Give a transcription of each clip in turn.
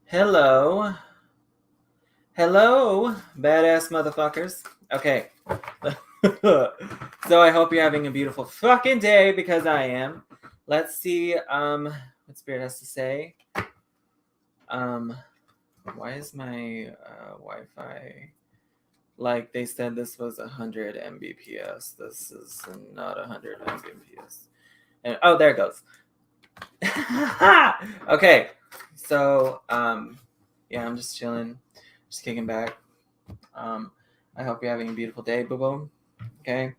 Hello. Hello, badass motherfuckers. Okay. So I hope you're having a beautiful fucking day because I am. Let's see what Spirit has to say. Um why is my Wi-Fi like they said this was 100 Mbps. This is not 100 Mbps. And oh, there it goes. Okay. So yeah, I'm just chilling, just kicking back. I hope you're having a beautiful day, boo boo. Okay.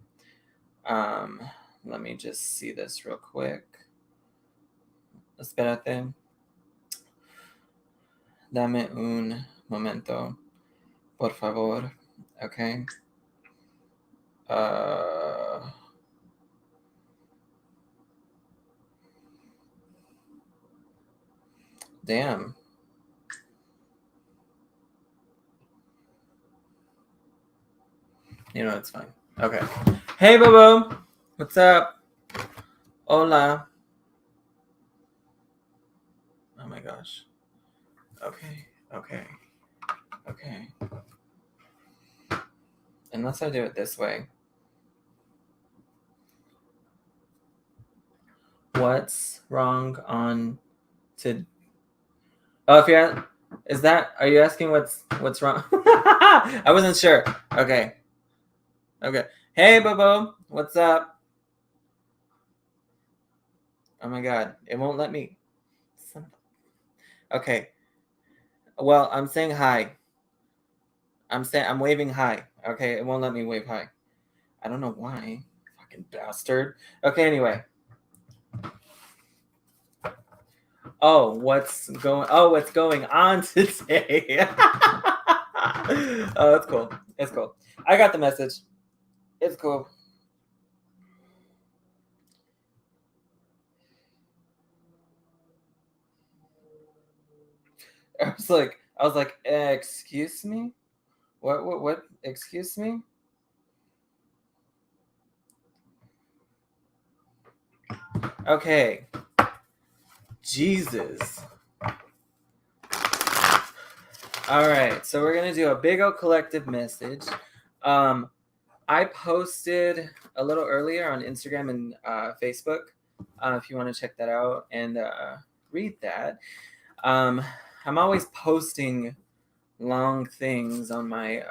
Um, Let me just see this real quick. Espérate. Dame un momento, por favor. Okay. Uh, Damn. You know, it's fine. Okay. Hey, boo boo. What's up? Hola. Oh my gosh. Okay. Okay. Okay. Unless I do it this way. What's wrong on to? Oh, if you're, is that? Are you asking what's wrong? I wasn't sure. Okay. Okay. Hey, Bobo. What's up? Oh my God, it won't let me. Okay. Well, I'm saying hi. I'm waving hi. Okay, it won't let me wave hi. I don't know why. Fucking bastard. Okay. Anyway. What's going on today? Oh, it's cool. It's cool. I got the message. It's cool. I was like, excuse me? What? Excuse me? Okay. Jesus. All right. So we're going to do a big old collective message. I posted a little earlier on Instagram and Facebook. If you want to check that out and read that. I'm always posting long things on my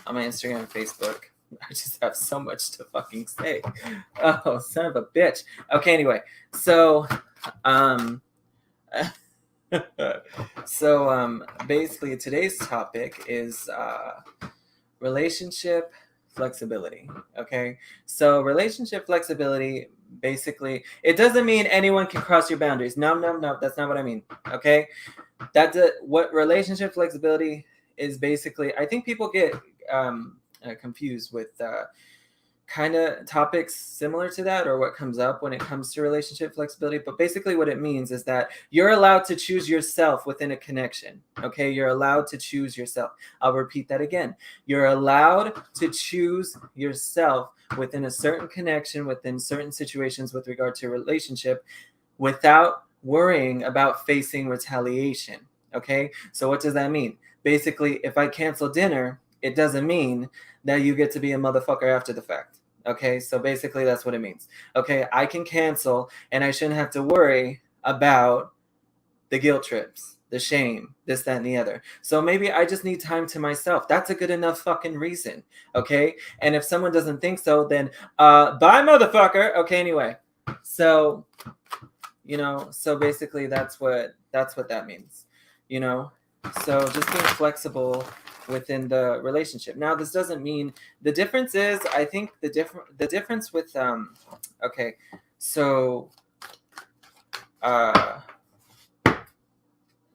Instagram and Facebook. I just have so much to fucking say. Oh, son of a bitch. Okay, anyway. So basically today's topic is relationship flexibility. Okay, so relationship flexibility, basically, it doesn't mean anyone can cross your boundaries. No, that's not what I mean. Okay, what relationship flexibility is basically. I think people get confused with kind of topics similar to that, or what comes up when it comes to relationship flexibility. But basically what it means is that you're allowed to choose yourself within a connection. Okay, you're allowed to choose yourself. I'll repeat that again. You're allowed to choose yourself within a certain connection, within certain situations with regard to a relationship, without worrying about facing retaliation. Okay, so what does that mean? Basically, if I cancel dinner, it doesn't mean that you get to be a motherfucker after the fact. Okay, so basically that's what it means. Okay, I can cancel and I shouldn't have to worry about the guilt trips, the shame, this, that, and the other. So maybe I just need time to myself. That's a good enough fucking reason. Okay, and if someone doesn't think so, then bye, motherfucker. Okay, anyway. So, so basically that's what that means. You know, so just being flexible within the relationship. Now, this doesn't mean the difference is. I think the difference with okay, so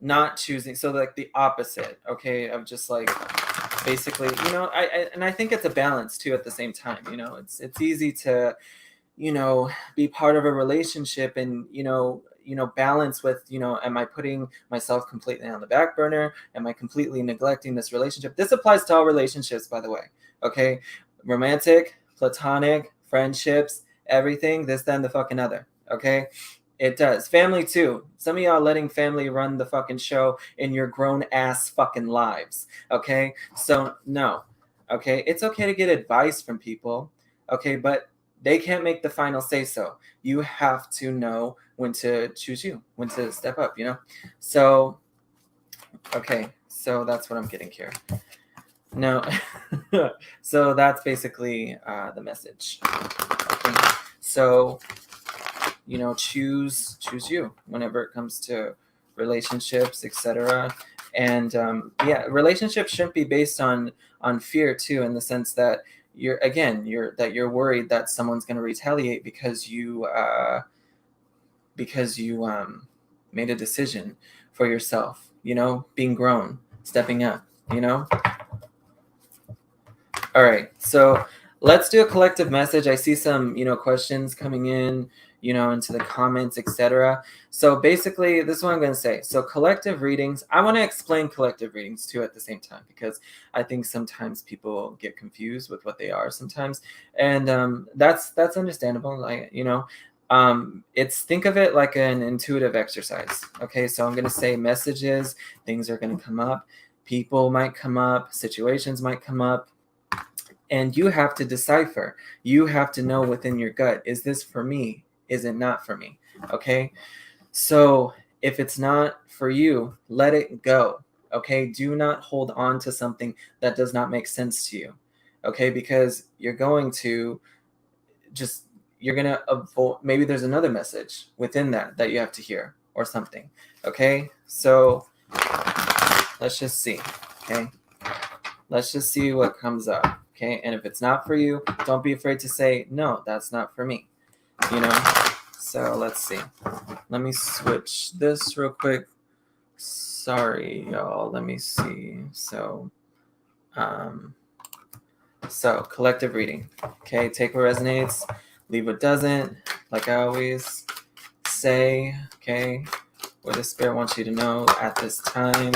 not choosing. So like the opposite. Okay, of just like basically, I think it's a balance too at the same time. It's easy to be part of a relationship and balance with am I putting myself completely on the back burner, am I completely neglecting this relationship? This applies to all relationships, by the way. Okay, romantic, platonic, friendships, everything, this, then, the fucking other. Okay, It does. Family too. Some of y'all letting family run the fucking show in your grown ass fucking lives. Okay? So no. Okay? It's okay to get advice from people. Okay, but they can't make the final say so. You have to know when to choose you, when to step up, you know? So okay, so that's what I'm getting here. No. So that's basically the message. Okay. So you know, choose you whenever it comes to relationships, etc. And yeah, relationships shouldn't be based on fear too, in the sense that you're worried that someone's going to retaliate because you made a decision for yourself, you know, being grown, stepping up, you know. All right, so let's do a collective message. I see some, you know, questions coming in, you know, into the comments, etc. So basically, this is what I'm going to say. So collective readings, I want to explain collective readings too at the same time, because I think sometimes people get confused with what they are sometimes, and that's understandable. Like, you know, it's, think of it like an intuitive exercise. Okay, so I'm going to say messages, things are going to come up, people might come up, situations might come up. And you have to decipher. You have to know within your gut, is this for me? Is it not for me? Okay. So if it's not for you, let it go. Okay. Do not hold on to something that does not make sense to you. Okay. Because you're going to avoid, maybe there's another message within that you have to hear or something. Okay. So let's just see. Okay. Let's just see what comes up. Okay, and if it's not for you, don't be afraid to say, no, that's not for me, you know? So let's see. Let me switch this real quick. Sorry, y'all. Let me see. So collective reading. Okay, take what resonates, leave what doesn't, like I always say. Okay, what the spirit wants you to know at this time.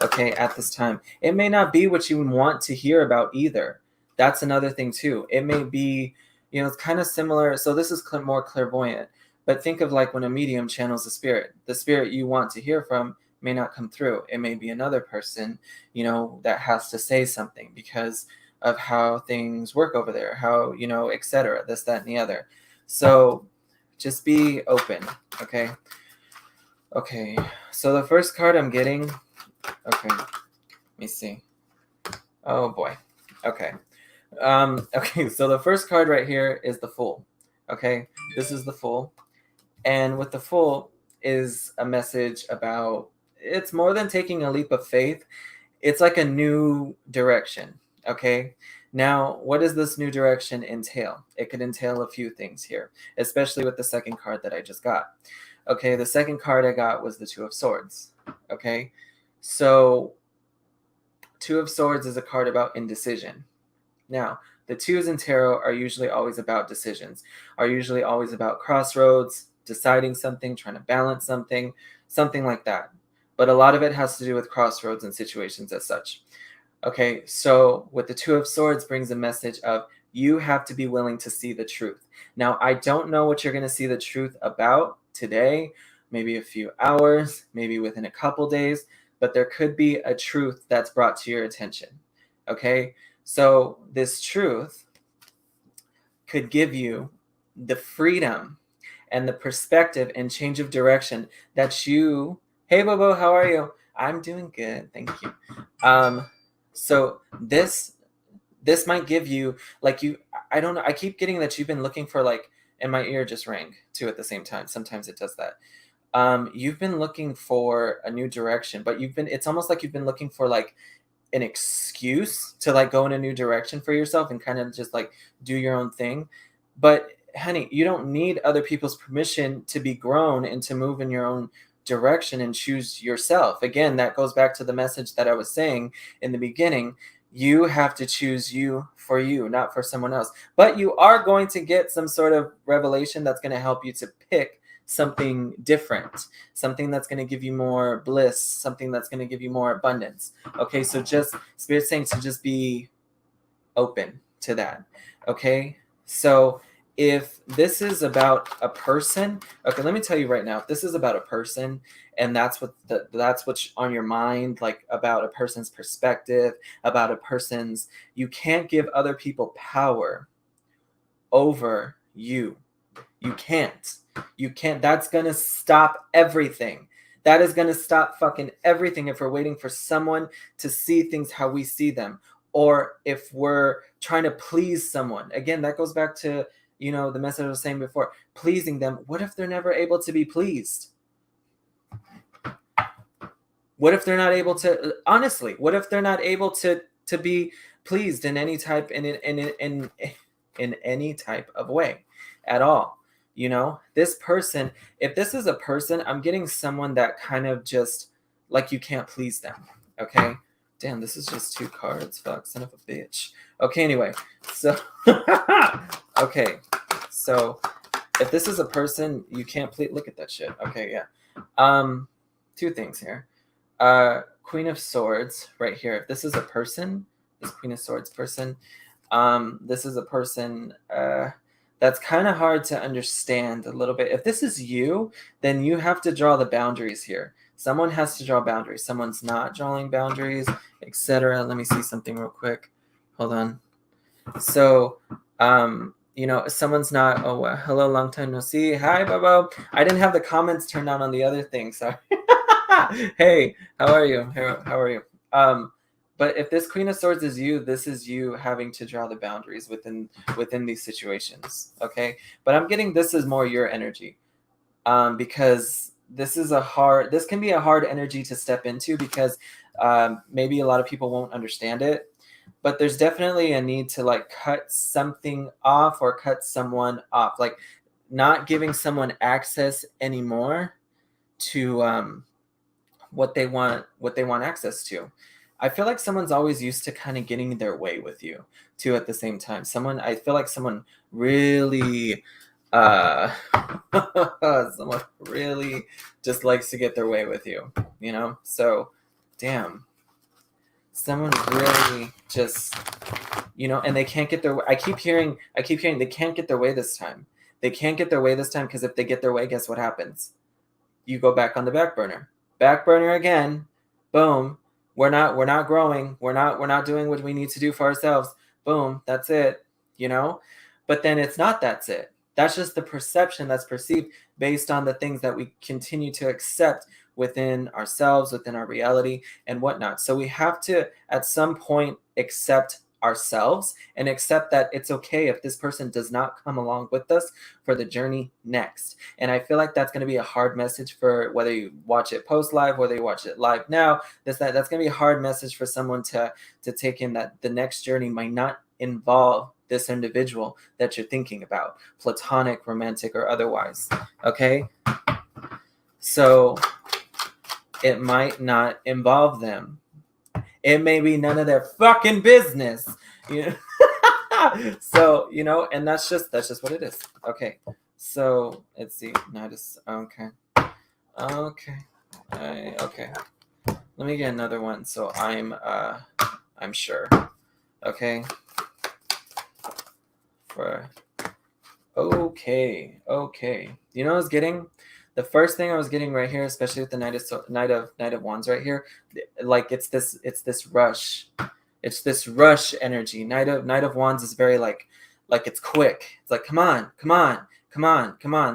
Okay, at this time. It may not be what you want to hear about either. That's another thing too. It may be, you know, it's kind of similar. So this is more clairvoyant, but think of like when a medium channels the spirit you want to hear from may not come through. It may be another person, you know, that has to say something because of how things work over there, how, you know, etc. This, that, and the other. So just be open. Okay. Okay. So the first card I'm getting. Okay. Let me see. Oh boy. Okay. Okay, so the first card right here is the Fool. Okay, this is the Fool. And with the Fool is a message about, it's more than taking a leap of faith. It's like a new direction. Okay, now what does this new direction entail? It could entail a few things here, especially with the second card that I just got. Okay, the second card I got was the Two of Swords. Okay, so Two of Swords is a card about indecision. Now, the twos in tarot are usually always about decisions, are usually always about crossroads, deciding something, trying to balance something, something like that. But a lot of it has to do with crossroads and situations as such. Okay, so with the Two of Swords brings a message of you have to be willing to see the truth. Now, I don't know what you're going to see the truth about today, maybe a few hours, maybe within a couple days, but there could be a truth that's brought to your attention. Okay, so this truth could give you the freedom and the perspective and change of direction that you, hey Bobo, how are you? I'm doing good, thank you. So this might give you, like, you, I don't know, I keep getting that you've been looking for, like, and my ear just rang too at the same time. Sometimes it does that. You've been looking for a new direction, but it's almost like you've been looking for like an excuse to like go in a new direction for yourself and kind of just like do your own thing. But honey, you don't need other people's permission to be grown and to move in your own direction and choose yourself. Again, that goes back to the message that I was saying in the beginning. You have to choose you for you, not for someone else. But you are going to get some sort of revelation that's going to help you to pick something different, something that's going to give you more bliss, something that's going to give you more abundance. Okay, so just Spirit's saying to just be open to that. Okay, so if this is about a person, okay, let me tell you right now, if this is about a person and that's what's on your mind, like about a person's perspective, about a person's, you can't give other people power over you. You can't. You can't. That's going to stop everything. That is going to stop fucking everything if we're waiting for someone to see things how we see them, or if we're trying to please someone. Again, that goes back to, the message I was saying before, pleasing them. What if they're never able to be pleased? What if they're not able to, honestly, what if they're not able to be pleased in any type, in any type of way at all? This person, if this is a person, I'm getting someone that kind of just like you can't please them. Okay. Damn, this is just 2 cards. Fuck, son of a bitch. Okay, anyway. So okay. So if this is a person, you can't please, look at that shit. Okay, yeah. 2 things here. Queen of Swords right here. If this is a person, this Queen of Swords person, this is a person that's kind of hard to understand a little bit. If this is you, then you have to draw the boundaries here. Someone has to draw boundaries. Someone's not drawing boundaries, etc. Let me see something real quick. Hold on. So, someone's not, hello, long time no see. Hi, Bobo. I didn't have the comments turned on the other thing. Sorry. Hey, how are you? How are you? But if this Queen of Swords is you, this is you having to draw the boundaries within these situations. Okay. But I'm getting this is more your energy. Because this can be a hard energy to step into, because maybe a lot of people won't understand it. But there's definitely a need to like cut something off or cut someone off, like not giving someone access anymore to what they want access to. I feel like someone's always used to kind of getting their way with you too at the same time. I feel like someone really someone really just likes to get their way with you, So, damn. Someone really just, and they can't get their way. I keep hearing they can't get their way this time. They can't get their way this time because if they get their way, guess what happens? You go back on the back burner. Back burner again. Boom. We're not growing. We're not doing what we need to do for ourselves. Boom. That's it. But then it's not that's it. That's just the perception that's perceived based on the things that we continue to accept within ourselves, within our reality and whatnot. So we have to, at some point, accept ourselves and accept that it's okay if this person does not come along with us for the journey next. And I feel like that's going to be a hard message for whether you watch it post live, whether you watch it live now. That's going to be a hard message for someone to take in, that the next journey might not involve this individual that you're thinking about, platonic, romantic, or otherwise. Okay? So it might not involve them. It may be none of their fucking business. So, and that's just what it is. Okay. So let's see. Okay. Okay. Let me get another one so I'm sure. Okay. Okay. I was getting the first thing I was getting right here, especially with the Knight of Wands right here, like it's this rush. It's this rush energy. Knight of Wands is very like it's quick. It's like come on,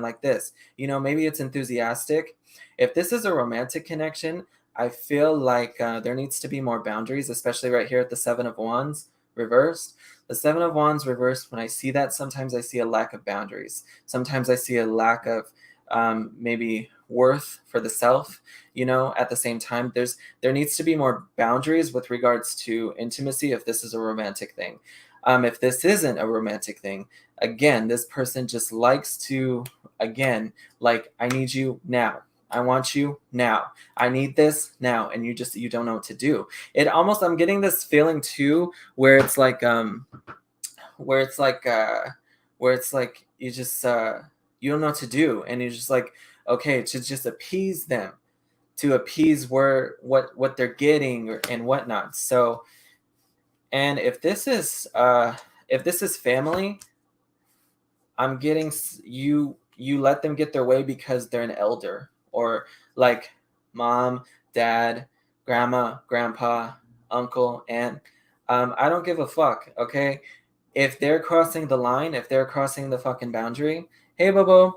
like this. Maybe it's enthusiastic. If this is a romantic connection, I feel like there needs to be more boundaries, especially right here at the 7 of Wands reversed. The 7 of Wands reversed, when I see that, sometimes I see a lack of boundaries. Sometimes I see a lack of maybe worth for the self. At the same time, there needs to be more boundaries with regards to intimacy if this is a romantic thing. If this isn't a romantic thing, again, this person just likes to, again, like, I need you now. I want you now. I need this now. And you don't know what to do. I'm getting this feeling too, where it's like you just, you don't know what to do. And you're just like, okay, to just appease them, to appease what they're getting and whatnot. So, and if this is family, I'm getting you let them get their way because they're an elder, or like mom, dad, grandma, grandpa, uncle, aunt. I don't give a fuck, okay? If they're crossing the line, if they're crossing the fucking boundary, hey, Bobo,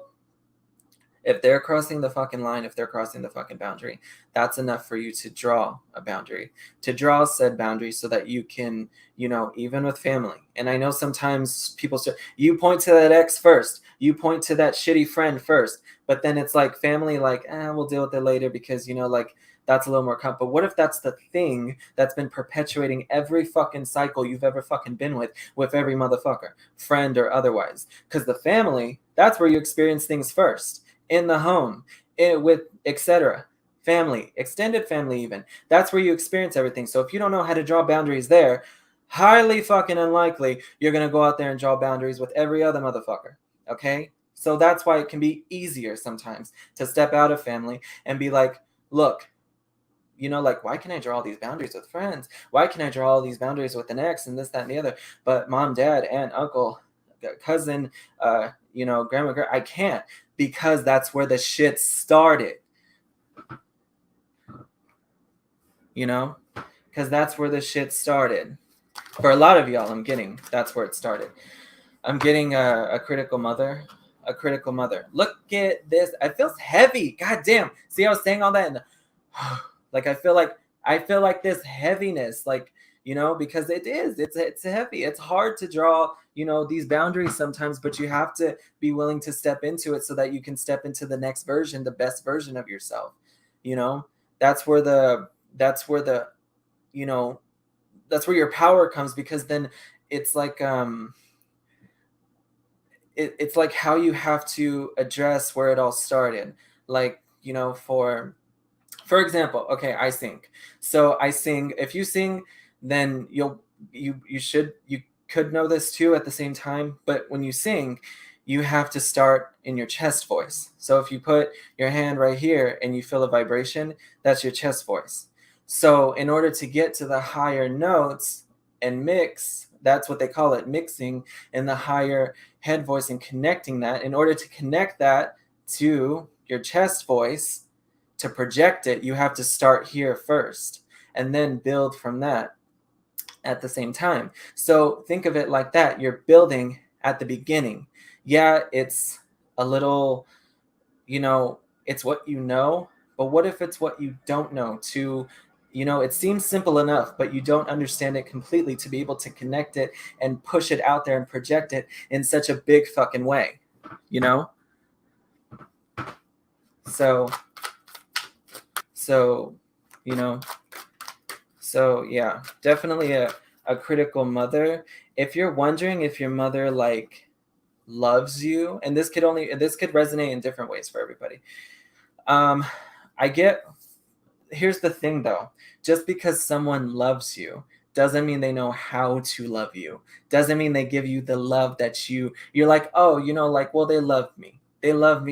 if they're crossing the fucking line, if they're crossing the fucking boundary, that's enough for you to draw a boundary, to draw said boundary so that you can, even with family. And I know sometimes people say, you point to that ex first, you point to that shitty friend first, but then it's like family, like, we'll deal with it later because, like, that's a little more But what if that's the thing that's been perpetuating every fucking cycle you've ever fucking been with every motherfucker, friend or otherwise? Because the family, that's where you experience things first. In the home, with etc. Family, extended family, even. That's where you experience everything. So if you don't know how to draw boundaries there, highly fucking unlikely you're going to go out there and draw boundaries with every other motherfucker. Okay? So that's why it can be easier sometimes to step out of family and be like, look, like, why can I draw all these boundaries with friends? Why can I draw all these boundaries with an ex and this, that, and the other? But mom, dad, aunt, uncle, cousin, grandma, I can't, because that's where the shit started. Because that's where the shit started. For a lot of y'all, that's where it started. I'm getting a critical mother. A critical mother. Look at this. It feels heavy. God damn. See, I was saying all that, and like I feel like this heaviness, like, because it's heavy. It's hard to draw, these boundaries sometimes, but you have to be willing to step into it so that you can step into the next version, the best version of yourself. That's where that's where your power comes, because then it's like, it's like how you have to address where it all started. Like, for example, okay, I sing. So I sing. If you sing, then you could know this too at the same time. But when you sing, you have to start in your chest voice. So if you put your hand right here and you feel a vibration, that's your chest voice. So in order to get to the higher notes and mix, that's what they call it, mixing in the higher head voice and connecting that. In order to connect that to your chest voice, to project it, you have to start here first and then build from that at the same time. So think of it like that. You're building at the beginning. Yeah, it's a little, it's what you know, but what if it's what you don't know? It seems simple enough, but you don't understand it completely to be able to connect it and push it out there and project it in such a big fucking way, So yeah, definitely a critical mother. If you're wondering if your mother, like, loves you, and this could resonate in different ways for everybody. Here's the thing though, just because someone loves you doesn't mean they know how to love you. Doesn't mean they give you the love that you're like, oh, like, well, they love me,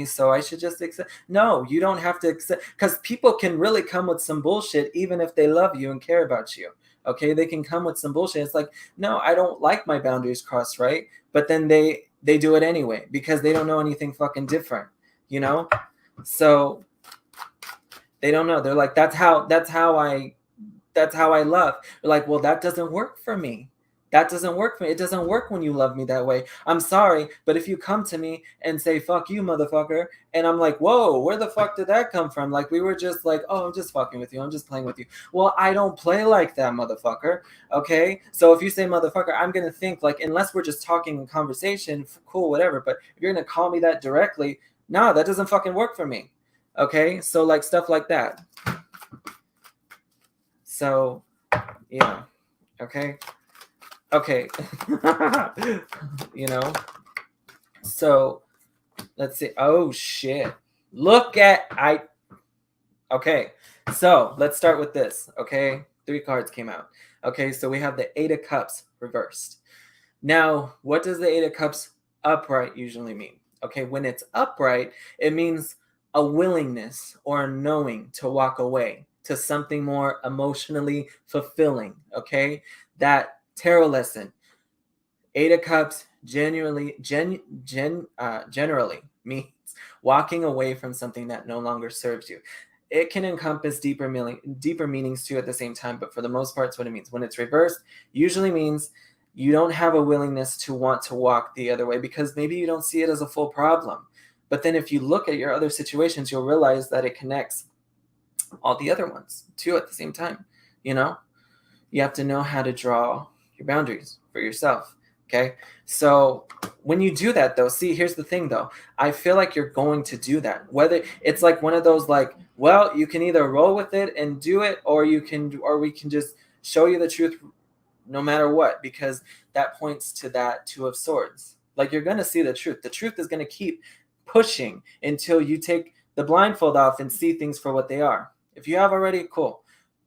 so I should just accept. No, you don't have to accept, because people can really come with some bullshit even if they love you and care about you. Okay, they can come with some bullshit. It's like, no, I don't like my boundaries crossed, right? But then they do it anyway because they don't know anything fucking different, So they don't know. They're like, that's how I love. They're like, well, that doesn't work for me. That doesn't work for me. It doesn't work when you love me that way. I'm sorry, but if you come to me and say, fuck you, motherfucker, and I'm like, whoa, where the fuck did that come from? Like, we were just like, oh, I'm just fucking with you. I'm just playing with you. Well, I don't play like that, motherfucker. Okay? So if you say motherfucker, I'm going to think, like, unless we're just talking in conversation, cool, whatever. But if you're going to call me that directly, no, that doesn't fucking work for me. Okay? So, like, stuff like that. So, yeah. Okay. So let's see. Oh shit. Okay. So let's start with this. Okay. 3 cards came out. Okay. So we have the 8 of Cups reversed. Now, what does the 8 of Cups upright usually mean? Okay. When it's upright, it means a willingness or a knowing to walk away to something more emotionally fulfilling. Okay. That tarot lesson, 8 of Cups, Generally means walking away from something that no longer serves you. It can encompass deeper meanings too at the same time, but for the most part, it's what it means. When it's reversed, usually means you don't have a willingness to want to walk the other way because maybe you don't see it as a full problem. But then if you look at your other situations, you'll realize that it connects all the other ones too at the same time. You know, you have to know how to draw your boundaries for yourself. Okay. So when you do that though, see, here's the thing though. I feel like you're going to do that. Whether it's like one of those like, well, you can either roll with it and do it, or we can just show you the truth no matter what, because that points to that Two of Swords. Like you're gonna see the truth. The truth is gonna keep pushing until you take the blindfold off and see things for what they are. If you have already, cool,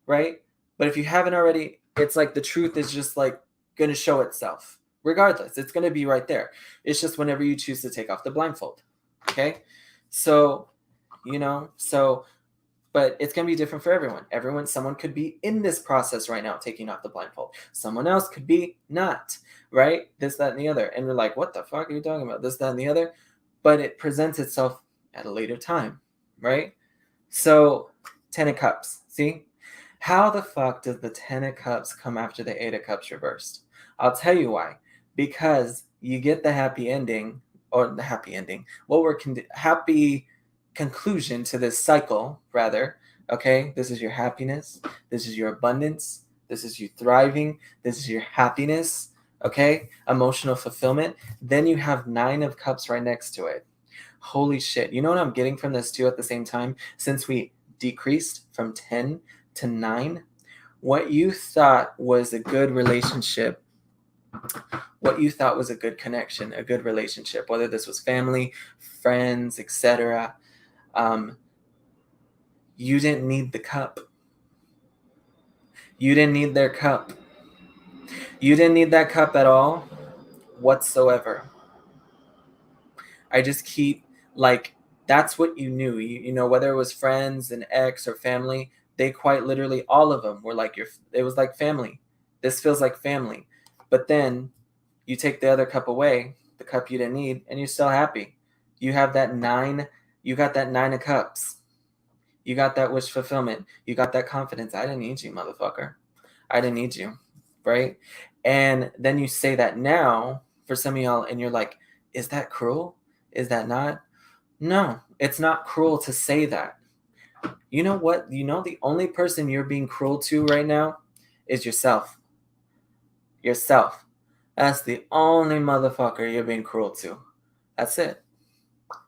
right? But if you haven't already, it's like the truth is just like gonna show itself. Regardless, it's gonna be right there. It's just whenever you choose to take off the blindfold. Okay? So, but it's going to be different for everyone. Someone could be in this process right now, taking off the blindfold. Someone else could be not, right? This, that, and the other. And we're like, what the fuck are you talking about? This, that, and the other. But it presents itself at a later time, right? So, Ten of Cups. See? How the fuck does the Ten of Cups come after the Eight of Cups reversed? I'll tell you why. Because you get the happy ending, or the happy ending. Happy conclusion to this cycle, rather. Okay, this is your happiness, this is your abundance, this is you thriving, this is your happiness. Okay, emotional fulfillment. Then you have Nine of Cups right next to it. Holy shit. You know what I'm getting from this too at the same time? Since we decreased from 10 to 9, what you thought was a good relationship, what you thought was a good connection, a good relationship, whether this was family, friends, etc., you didn't need the cup. You didn't need their cup. You didn't need that cup at all whatsoever. I just keep, like, that's what you knew. You know, whether it was friends and ex or family, they quite literally, all of them were like it was like family. This feels like family. But then you take the other cup away, the cup you didn't need, and you're still happy. You have that you got that Nine of Cups. You got that wish fulfillment. You got that confidence. I didn't need you, motherfucker. I didn't need you, right? And then you say that now for some of y'all, and you're like, is that cruel? Is that not? No, it's not cruel to say that. You know what? You know the only person you're being cruel to right now is yourself. Yourself. That's the only motherfucker you're being cruel to. That's it.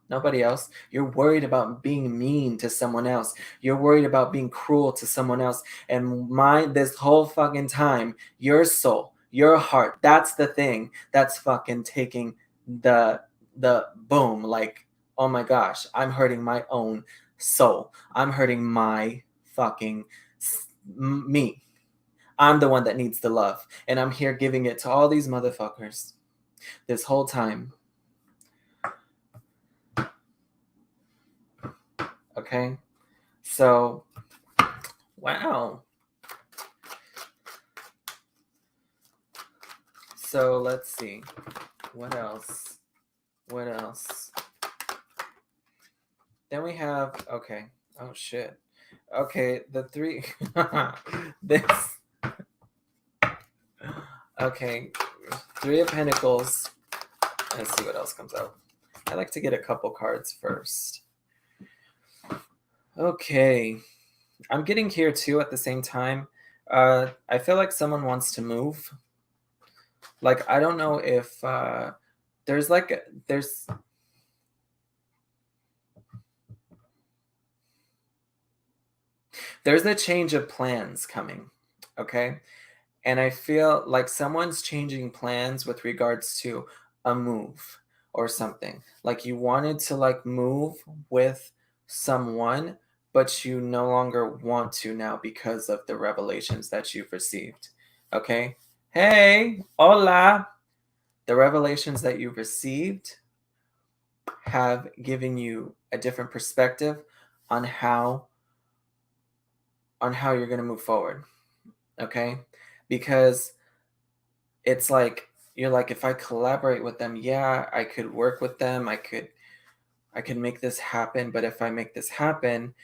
Nobody else. You're worried about being mean to someone else. You're worried about being cruel to someone else. And this whole fucking time, your soul, your heart, that's the thing that's fucking taking the boom. Like, oh my gosh, I'm hurting my own soul. I'm hurting my fucking me. I'm the one that needs the love. And I'm here giving it to all these motherfuckers this whole time. Okay? So, wow. So, let's see. What else? Then we have, okay. Oh, shit. Okay, the three. This. Okay, Three of Pentacles. Let's see what else comes out. I like to get a couple cards first. Okay, I'm getting here too at the same time. I feel like someone wants to move. Like, I don't know if there's a change of plans coming. Okay. And I feel like someone's changing plans with regards to a move or something. Like you wanted to like move with someone, but you no longer want to now because of the revelations that you've received. Okay? Hey, hola. The revelations that you've received have given you a different perspective on how you're going to move forward. Okay? Because it's like you're like, if I collaborate with them, yeah, I could work with them. I could make this happen, but if I make this happen,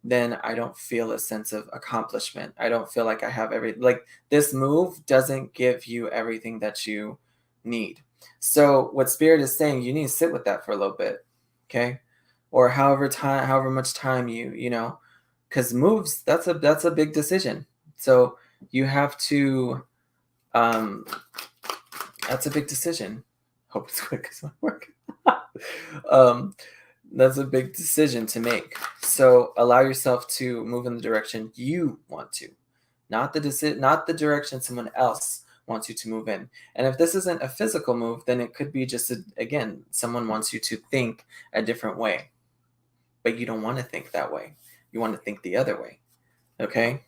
then I don't feel a sense of accomplishment. I don't feel like I have like this move doesn't give you everything that you need. So what spirit is saying, you need to sit with that for a little bit, okay? Or however much time because moves, that's a big decision. So you have to um that's a big decision. Hope it's quick because my work. um that's a big decision to make. So allow yourself to move in the direction you want to, not the direction someone else wants you to move in. And if this isn't a physical move, then it could be just again, someone wants you to think a different way, but you don't want to think that way. You want to think the other way. Okay?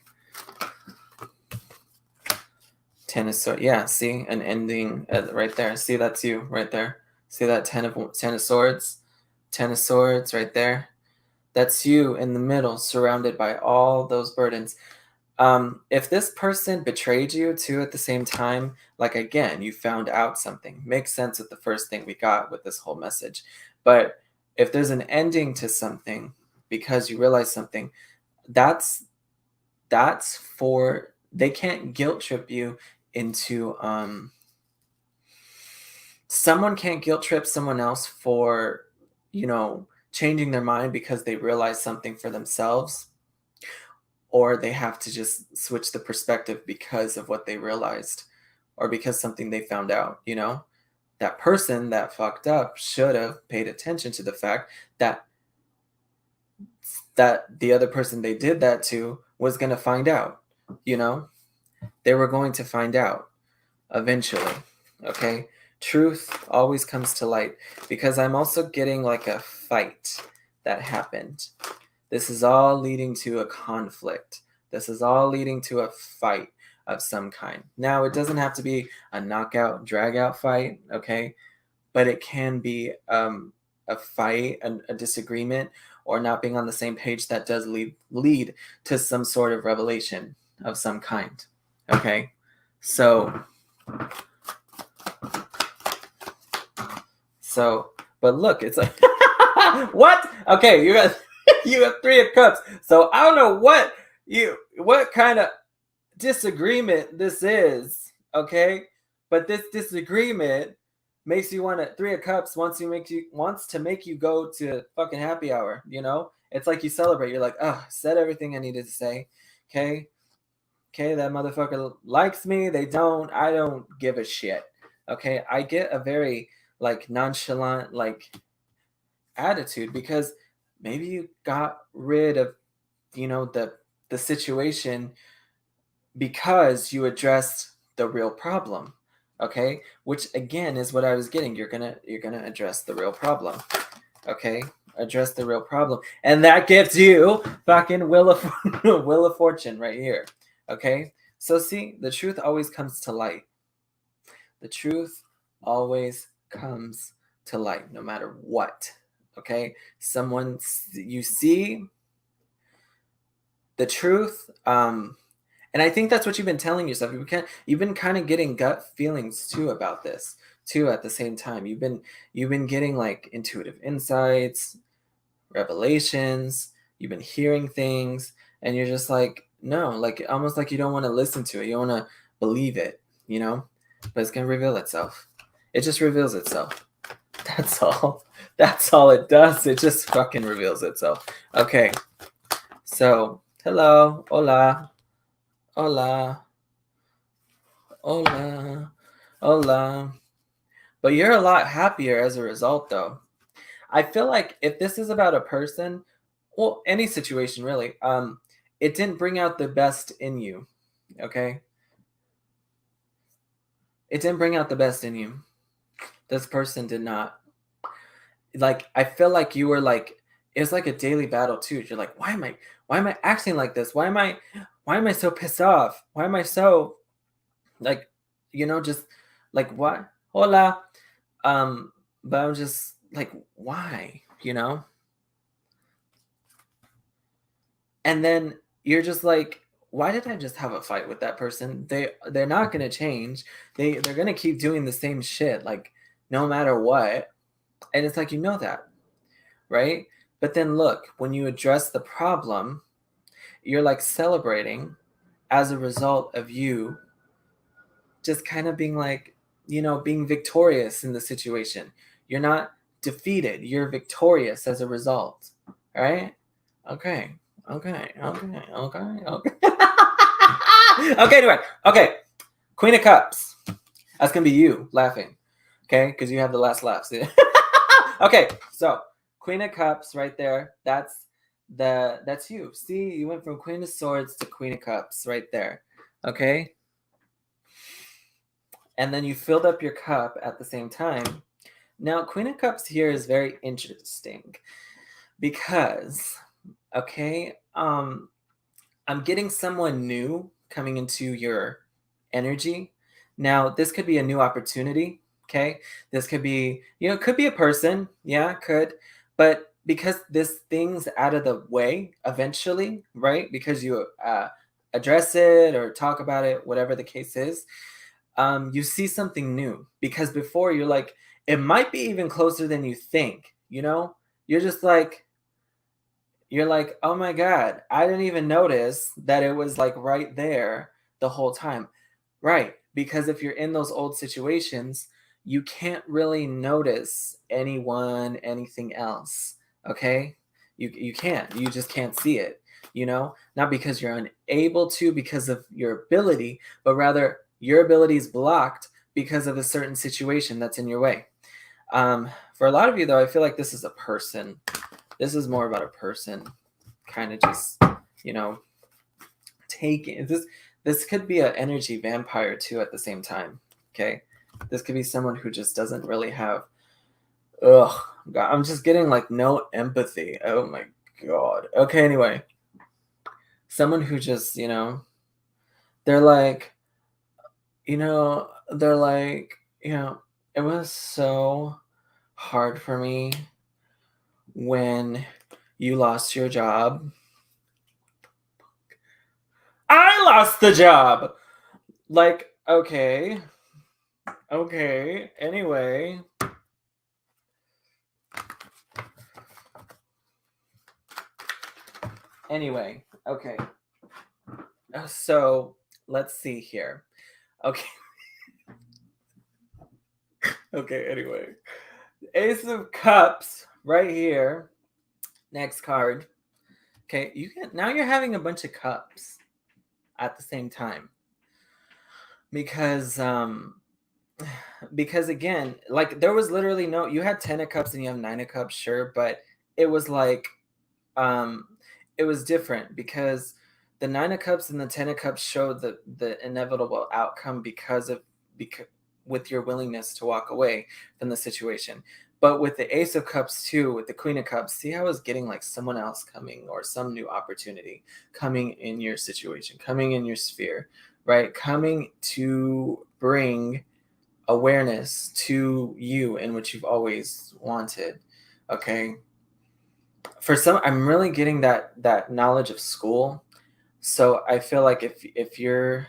Tennis sword. Yeah, see an ending right there. See, that's you right there. See that ten of swords? 10 of swords right there. That's you in the middle, surrounded by all those burdens. If this person betrayed you too at the same time, like again, you found out something. Makes sense with the first thing we got with this whole message. But if there's an ending to something because you realize something, that's for they can't guilt trip you into someone can't guilt trip someone else for changing their mind because they realize something for themselves, or they have to just switch the perspective because of what they realized or because something they found out. That person that fucked up should have paid attention to the fact that the other person they did that to was going to find out. They were going to find out eventually. Okay, truth always comes to light, because I'm also getting like a fight that happened. This is all leading to a conflict. This is all leading to a fight of some kind. Now, it doesn't have to be a knockout, drag out fight, okay? But it can be a fight, a disagreement, or not being on the same page that does lead to some sort of revelation of some kind, okay? So, but look, it's like, what? Okay, you got you have 3 of Cups. So I don't know what kind of disagreement this is, okay? But this disagreement makes you want to 3 of Cups wants to make you go to fucking happy hour, It's like you celebrate. You're like, oh, said everything I needed to say. Okay, that motherfucker likes me. They don't. I don't give a shit. Okay, I get a very like nonchalant like attitude because maybe you got rid of the situation because you addressed the real problem. Okay, which again is what I was getting. You're gonna address the real problem. Okay, address the real problem, and that gives you fucking wheel of fortune right here. Okay, so see, the truth always comes to light. The truth always comes to light, no matter what. Okay, someone you see the truth, and I think that's what you've been telling yourself. You've been kind of getting gut feelings too about this too. At the same time, you've been getting like intuitive insights, revelations. You've been hearing things, and you're just like, no, like almost like you don't want to listen to it. You don't want to believe it, but it's gonna reveal itself. It just reveals itself. That's all. That's all it does. It just fucking reveals itself. Okay. So, hello, hola, hola, hola, hola. But you're a lot happier as a result, though. I feel like if this is about a person, well, any situation really, it didn't bring out the best in you. Okay? It didn't bring out the best in you. This person did not. Like, I feel like you were like, it was like a daily battle too. You're like, why am I acting like this? Why am I so pissed off? Why am I so like, just like what? Hola. But I'm just like, why? And then you're just like, why did I just have a fight with that person? They're not gonna change. They're gonna keep doing the same shit, like no matter what. And it's like, you know that, right? But then look, when you address the problem, you're like celebrating as a result of you just kind of being like, being victorious in the situation. You're not defeated, you're victorious as a result. Right? Okay. Okay. Okay. Okay. Okay. Okay, anyway. Okay. Queen of Cups. That's gonna be you laughing. Okay, because you have the last laugh. Okay, so Queen of Cups right there. That's you. See, you went from Queen of Swords to Queen of Cups right there. Okay. And then you filled up your cup at the same time. Now, Queen of Cups here is very interesting because, okay, I'm getting someone new coming into your energy. Now, this could be a new opportunity, okay? This could be, it could be a person, yeah, could, but because this thing's out of the way eventually, right? Because you address it or talk about it, whatever the case is, you see something new. Because before you're like, it might be even closer than you think, You're just like, oh my God, I didn't even notice that it was like right there the whole time. Right. Because if you're in those old situations, you can't really notice anything else. Okay. You can't. You just can't see it, not because you're unable to, because of your ability, but rather your ability is blocked because of a certain situation that's in your way. For a lot of you, though, I feel like this is a person. This is more about a person kind of just, taking this. This could be an energy vampire too at the same time. Okay. This could be someone who just doesn't really have, God, I'm just getting like no empathy. Oh my God. Okay. Anyway, someone who just, they're like, they're like, it was so hard for me when you lost your job. I lost the job. Like, okay. Anyway. Okay. So let's see here. Okay. Okay, anyway. Ace of Cups right here. Next card. Okay, now you're having a bunch of cups at the same time. Because again, like there was literally you had 10 of cups and you have 9 of cups, sure, but it was like it was different because the 9 of cups and the 10 of cups showed the inevitable outcome because with your willingness to walk away from the situation. But with the Ace of Cups too, with the Queen of Cups, see how it's getting like someone else coming or some new opportunity coming in your situation, coming in your sphere, right? Coming to bring awareness to you and what you've always wanted. Okay. For some, I'm really getting that knowledge of school. So I feel like if you're,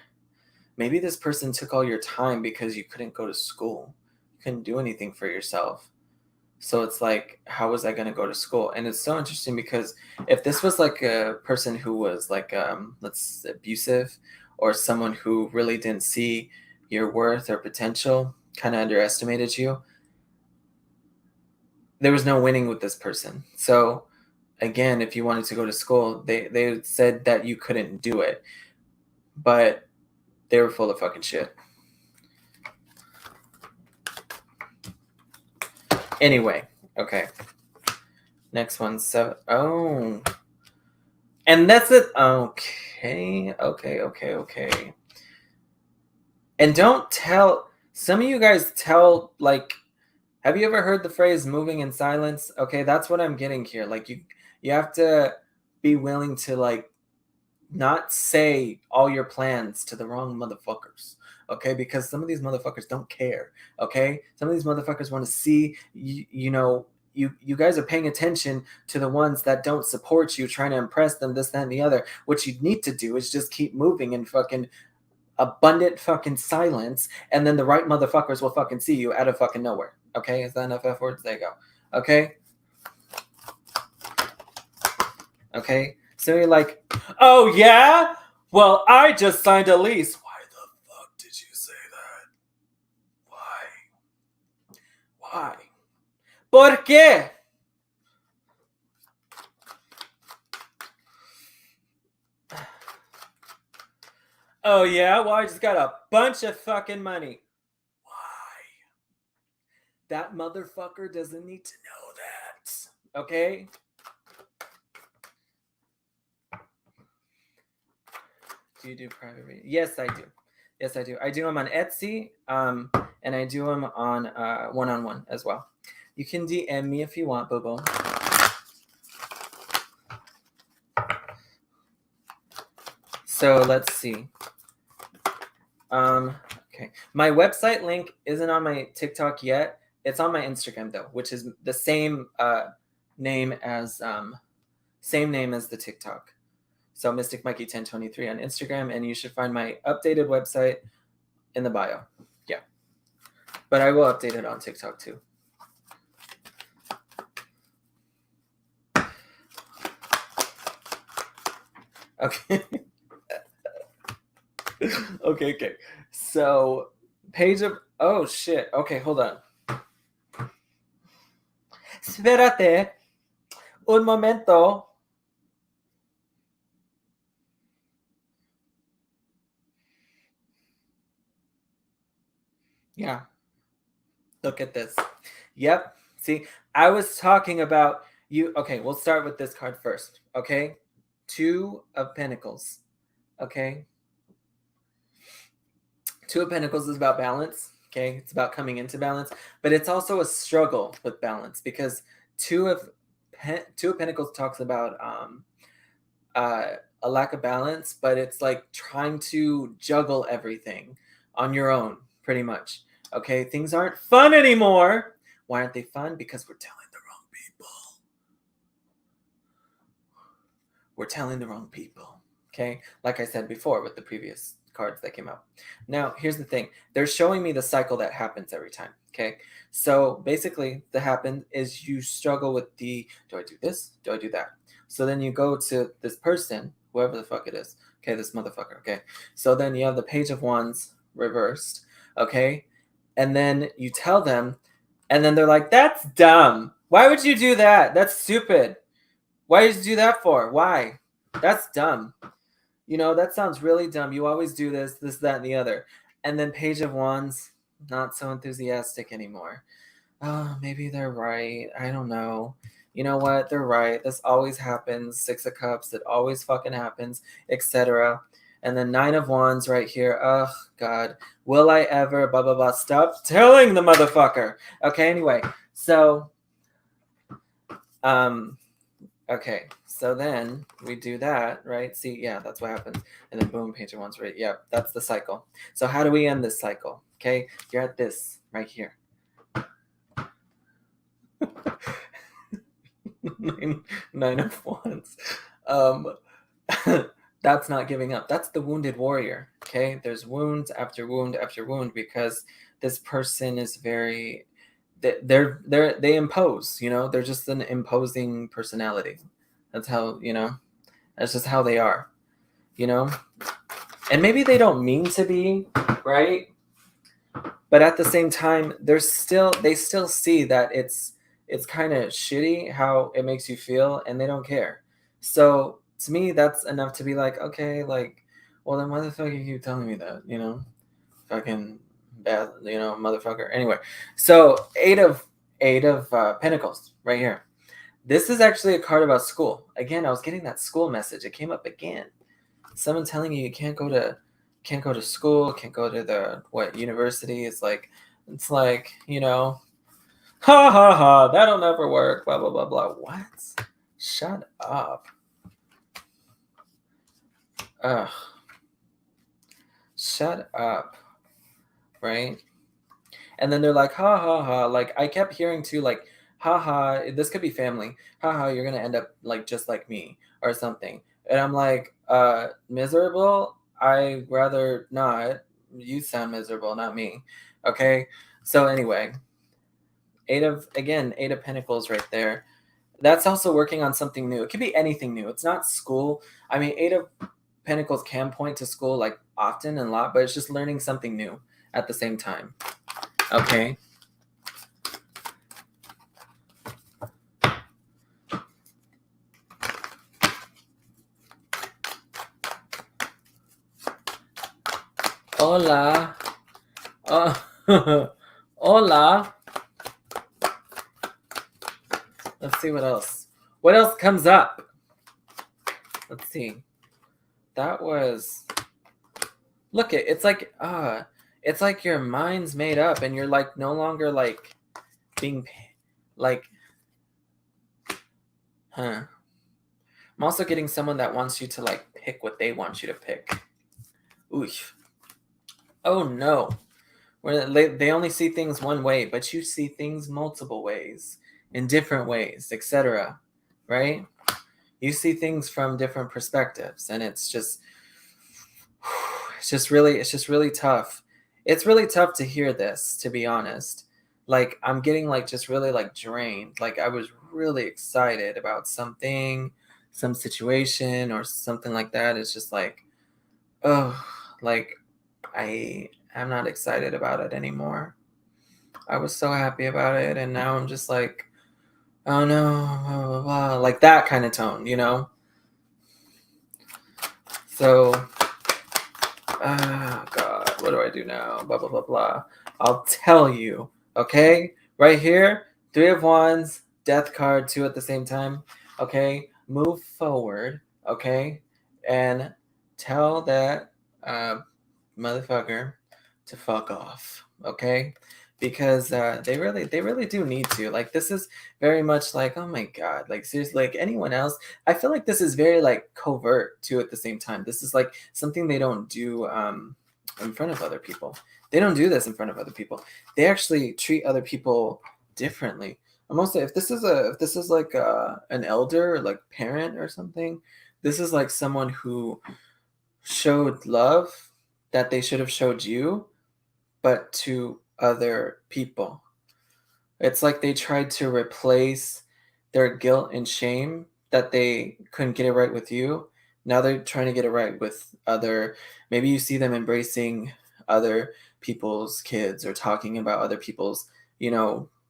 maybe this person took all your time because you couldn't go to school, you couldn't do anything for yourself. So it's like, how was I going to go to school? And it's so interesting because if this was like a person who was like, let's abusive, or someone who really didn't see your worth or potential, kind of underestimated you, there was no winning with this person. So again, if you wanted to go to school, they said that you couldn't do it, but they were full of fucking shit. Anyway, okay. Next one. So, and that's it. Okay. And don't tell. Some of you guys tell, like, have you ever heard the phrase "moving in silence"? Okay, that's what I'm getting here. Like, you have to be willing to like not say all your plans to the wrong motherfuckers. Okay, because some of these motherfuckers don't care. Okay, some of these motherfuckers want to see you you guys are paying attention to the ones that don't support you, trying to impress them, this, that, and the other. What you need to do is just keep moving in fucking abundant fucking silence, and then the right motherfuckers will fucking see you out of fucking nowhere. Okay, is that enough F words? There you go. Okay. Okay. So you're like, oh yeah? Well, I just signed a lease. Why the fuck did you say that? Why? ¿Por qué? Oh yeah? Well, I just got a bunch of fucking money. Why? That motherfucker doesn't need to know that. Okay? Do you do private reading? Yes, I do. Yes, I do. I do them on Etsy, and I do them on one-on-one as well. You can DM me if you want, boo-boo. So let's see. Okay. My website link isn't on my TikTok yet. It's on my Instagram though, which is the same name as the TikTok. So Mystic Mikey 1023 on Instagram, and you should find my updated website in the bio. Yeah. But I will update it on TikTok too. Okay. Okay. So page of oh shit. Okay, hold on. Espérate un momento. Yeah. Look at this. Yep. See, I was talking about you. Okay, we'll start with this card first. Okay. 2 of Pentacles. Okay. 2 of Pentacles is about balance. Okay. It's about coming into balance, but it's also a struggle with balance because 2 of Pentacles talks about a lack of balance, but it's like trying to juggle everything on your own, pretty much. Okay, things aren't fun anymore. Why aren't they fun? Because we're telling the wrong people. We're telling the wrong people. Okay, like I said before with the previous cards that came out. Now, here's the thing. They're showing me the cycle that happens every time. Okay, so basically, the happen is you struggle with the, do I do this? Do I do that? So then you go to this person, whoever the fuck it is. Okay, this motherfucker. Okay, so then you have the Page of Wands reversed. Okay, and then you tell them, and then they're like, that's dumb. Why would you do that? That's stupid. Why did you do that for? Why? That's dumb. You know, that sounds really dumb. You always do this, that, and the other. And then Page of Wands, not so enthusiastic anymore. Oh, maybe they're right. I don't know. You know what? They're right. This always happens. 6 of Cups, it always fucking happens, etc. And then 9 of Wands right here. Oh, God. Will I ever, blah, blah, blah. Stop telling the motherfucker. Okay, anyway. So, okay. So then we do that, right? See, yeah, that's what happens. And then boom, Page of Wands, right? Yeah, that's the cycle. So how do we end this cycle? Okay, you're at this right here. Nine of Wands. That's not giving up. That's the wounded warrior. Okay, there's wound after wound after wound because this person is very. They impose. You know, they're just an imposing personality. That's how, you know. That's just how they are. You know, and maybe they don't mean to be, right? But at the same time, they still see that it's kind of shitty how it makes you feel, and they don't care. So to me, that's enough to be like, okay, like, well then why the fuck you keep telling me that, you know, fucking bad, you know, motherfucker. Anyway, so eight of Pentacles right here. This is actually a card about school. Again, I was getting that school message. It came up again. Someone telling you can't go to school, can't go to the university. It's like, you know, ha ha ha, that'll never work, blah blah blah blah. What? Shut up. Ugh. Shut up. Right? And then they're like, ha ha ha. Like I kept hearing too, like haha, this could be family. Haha, you're gonna end up like just like me or something. And I'm like, miserable? I rather not. You sound miserable, not me. Okay. So anyway, eight of pentacles right there. That's also working on something new. It could be anything new. It's not school. I mean, eight of pentacles can point to school like often and a lot, but it's just learning something new at the same time. Okay. Hola. Hola. Let's see what else. What else comes up? Let's see. That was. Look, it's like your mind's made up, and you're like no longer like being like. Huh. I'm also getting someone that wants you to like pick what they want you to pick. Oof. Oh no. Where they only see things one way, but you see things multiple ways, in different ways, etc. Right? You see things from different perspectives, and it's just really tough. It's really tough to hear this, to be honest. Like I'm getting like just really like drained. Like I was really excited about something, some situation or something like that. It's just like, oh, like I am not excited about it anymore. I was so happy about it, and now I'm just like, oh no, blah, blah, blah. Like that kind of tone, you know? So, God, what do I do now? Blah, blah, blah, blah. I'll tell you, okay? Right here, Three of Wands, Death card, two at the same time, okay? Move forward, okay? And tell that motherfucker to fuck off, okay? Because they really do need to. Like this is very much like, oh my god, like seriously, like anyone else, I feel like this is very like covert too at the same time. This is like something they don't do in front of other people. They don't do this in front of other people. They actually treat other people differently. Almost if this is like an elder, like parent or something, this is like someone who showed love that they should have showed you, but to other people. It's like they tried to replace their guilt and shame that they couldn't get it right with you. Now they're trying to get it right with other. Maybe you see them embracing other people's kids or talking about other people's,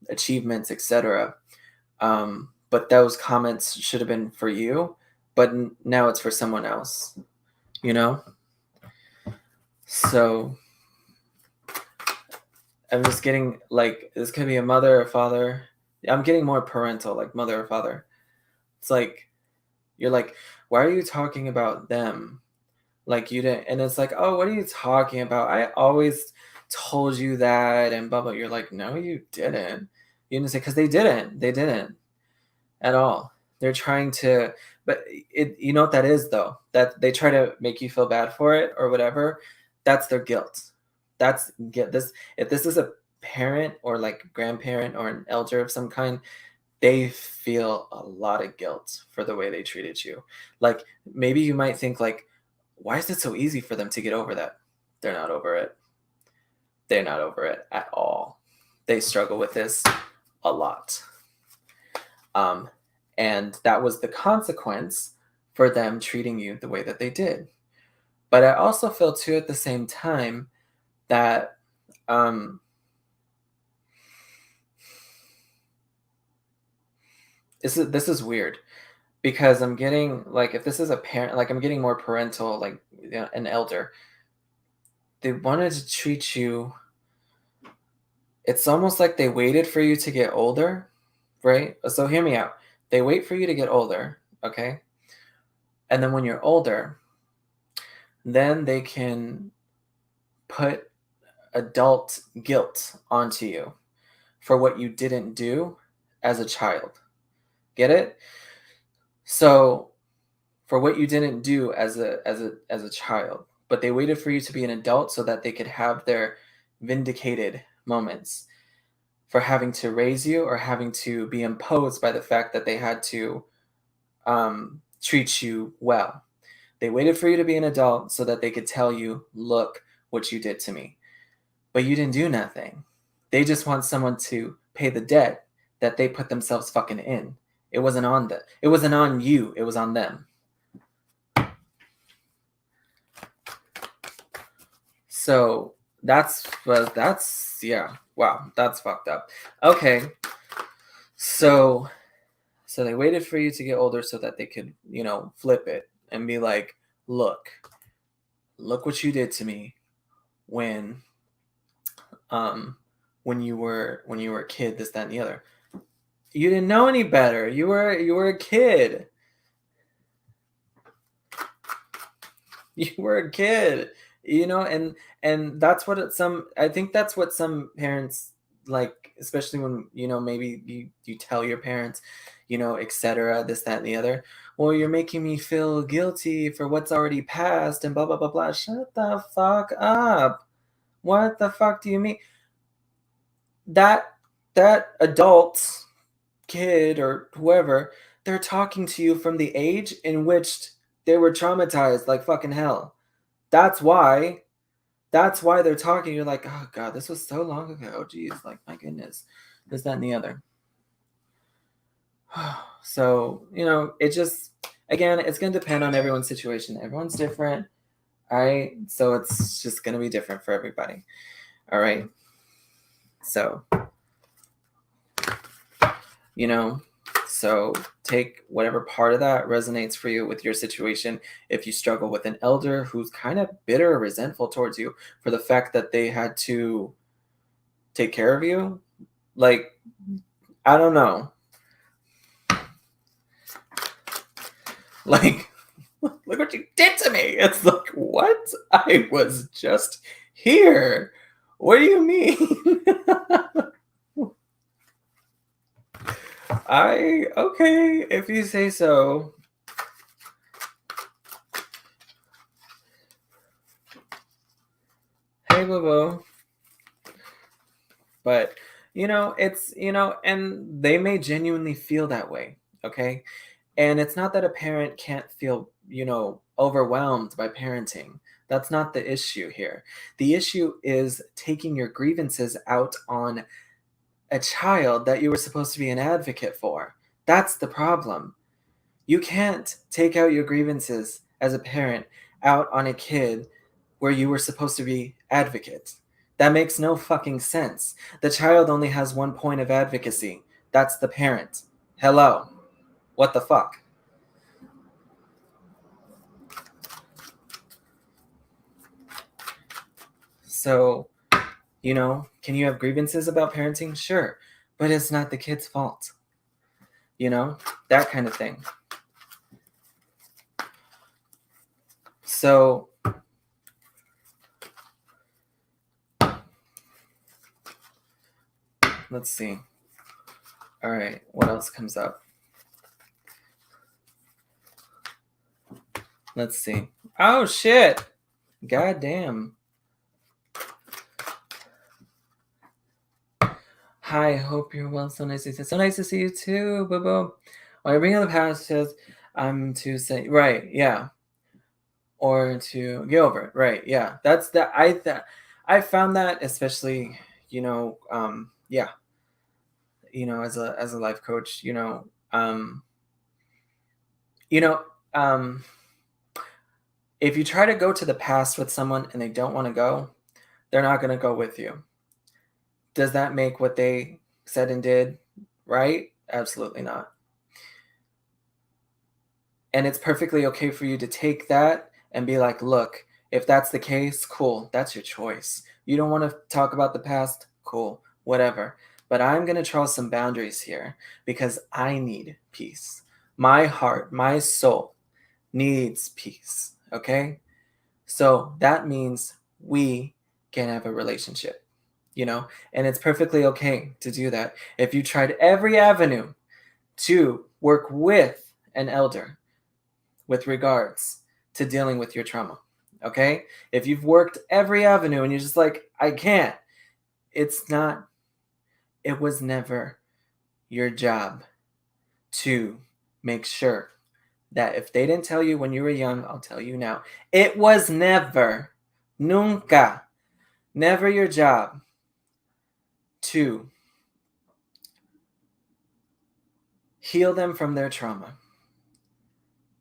achievements, etc. But those comments should have been for you, but now it's for someone else. You know. So I'm just getting like this could be a mother or father. I'm getting more parental, like mother or father. It's like you're like, why are you talking about them? Like you didn't, and it's like, oh, what are you talking about? I always told you that, and blah blah. You're like, no, you didn't. You didn't say because they didn't at all. They're trying to, but you know what that is though. That they try to make you feel bad for it or whatever. That's their guilt. That's get this. If this is a parent or like grandparent or an elder of some kind, they feel a lot of guilt for the way they treated you. Like maybe you might think like, why is it so easy for them to get over that? They're not over it. They're not over it at all. They struggle with this a lot. And that was the consequence for them treating you the way that they did. But I also feel too at the same time that this is weird because I'm getting like if this is a parent, like I'm getting more parental, like an elder. They wanted to treat you. It's almost like they waited for you to get older, right? So hear me out. They wait for you to get older, okay? And then when you're older, then they can put adult guilt onto you for what you didn't do as a child. Get it? So for what you didn't do as a child, but they waited for you to be an adult so that they could have their vindicated moments. for having to raise you or having to be imposed by the fact that they had to treat you well. They waited for you to be an adult so that they could tell you, look what you did to me. But you didn't do nothing. They just want someone to pay the debt that they put themselves fucking in. It wasn't on them. It wasn't on you. It was on them. So that's yeah. Wow, that's fucked up. Okay. So they waited for you to get older so that they could, flip it and be like, look what you did to me when you were a kid, this, that, and the other. You didn't know any better. You were a kid. You were a kid, and that's what I think that's what some parents like, especially when, maybe you tell your parents, etc., this, that, and the other. Well, you're making me feel guilty for what's already passed and blah, blah, blah, blah. Shut the fuck up. What the fuck do you mean? That adult kid or whoever, they're talking to you from the age in which they were traumatized like fucking hell. That's why they're talking. You're like, oh God, this was so long ago. Geez, like my goodness, this, that, and the other. So, it just, again, it's going to depend on everyone's situation. Everyone's different. All right. So it's just going to be different for everybody. All right. So, so take whatever part of that resonates for you with your situation. If you struggle with an elder who's kind of bitter or resentful towards you for the fact that they had to take care of you, like, I don't know. Like, look what you did to me. It's like, what? I was just here. What do you mean? Okay, if you say so. Hey, boo-boo. But, it's, and they may genuinely feel that way, okay? And it's not that a parent can't feel, overwhelmed by parenting. That's not the issue here. The issue is taking your grievances out on a child that you were supposed to be an advocate for. That's the problem. You can't take out your grievances as a parent out on a kid where you were supposed to be advocate. That makes no fucking sense. The child only has one point of advocacy. That's the parent. Hello. What the fuck? So, can you have grievances about parenting? Sure. But it's not the kid's fault. That kind of thing. So, let's see. All right, what else comes up? Let's see. Oh, shit. God damn. Hi, hope you're well. So nice to see you. So nice to see you too, boo-boo. When I bring up the past, says I'm to say, right, yeah. Or to get over it, right, yeah. That's that. I found that, especially, yeah. As a life coach, if you try to go to the past with someone and they don't want to go, they're not going to go with you. Does that make what they said and did right? Absolutely not. And it's perfectly okay for you to take that and be like, look, if that's the case, cool, that's your choice. You don't want to talk about the past? Cool, whatever. But I'm going to draw some boundaries here because I need peace. My heart, my soul needs peace, okay? So that means we can have a relationship, and it's perfectly okay to do that. If you tried every avenue to work with an elder with regards to dealing with your trauma, okay? If you've worked every avenue and you're just like, I can't, it's not It was never your job to make sure that if they didn't tell you when you were young, I'll tell you now. It was never, nunca, never your job to heal them from their trauma.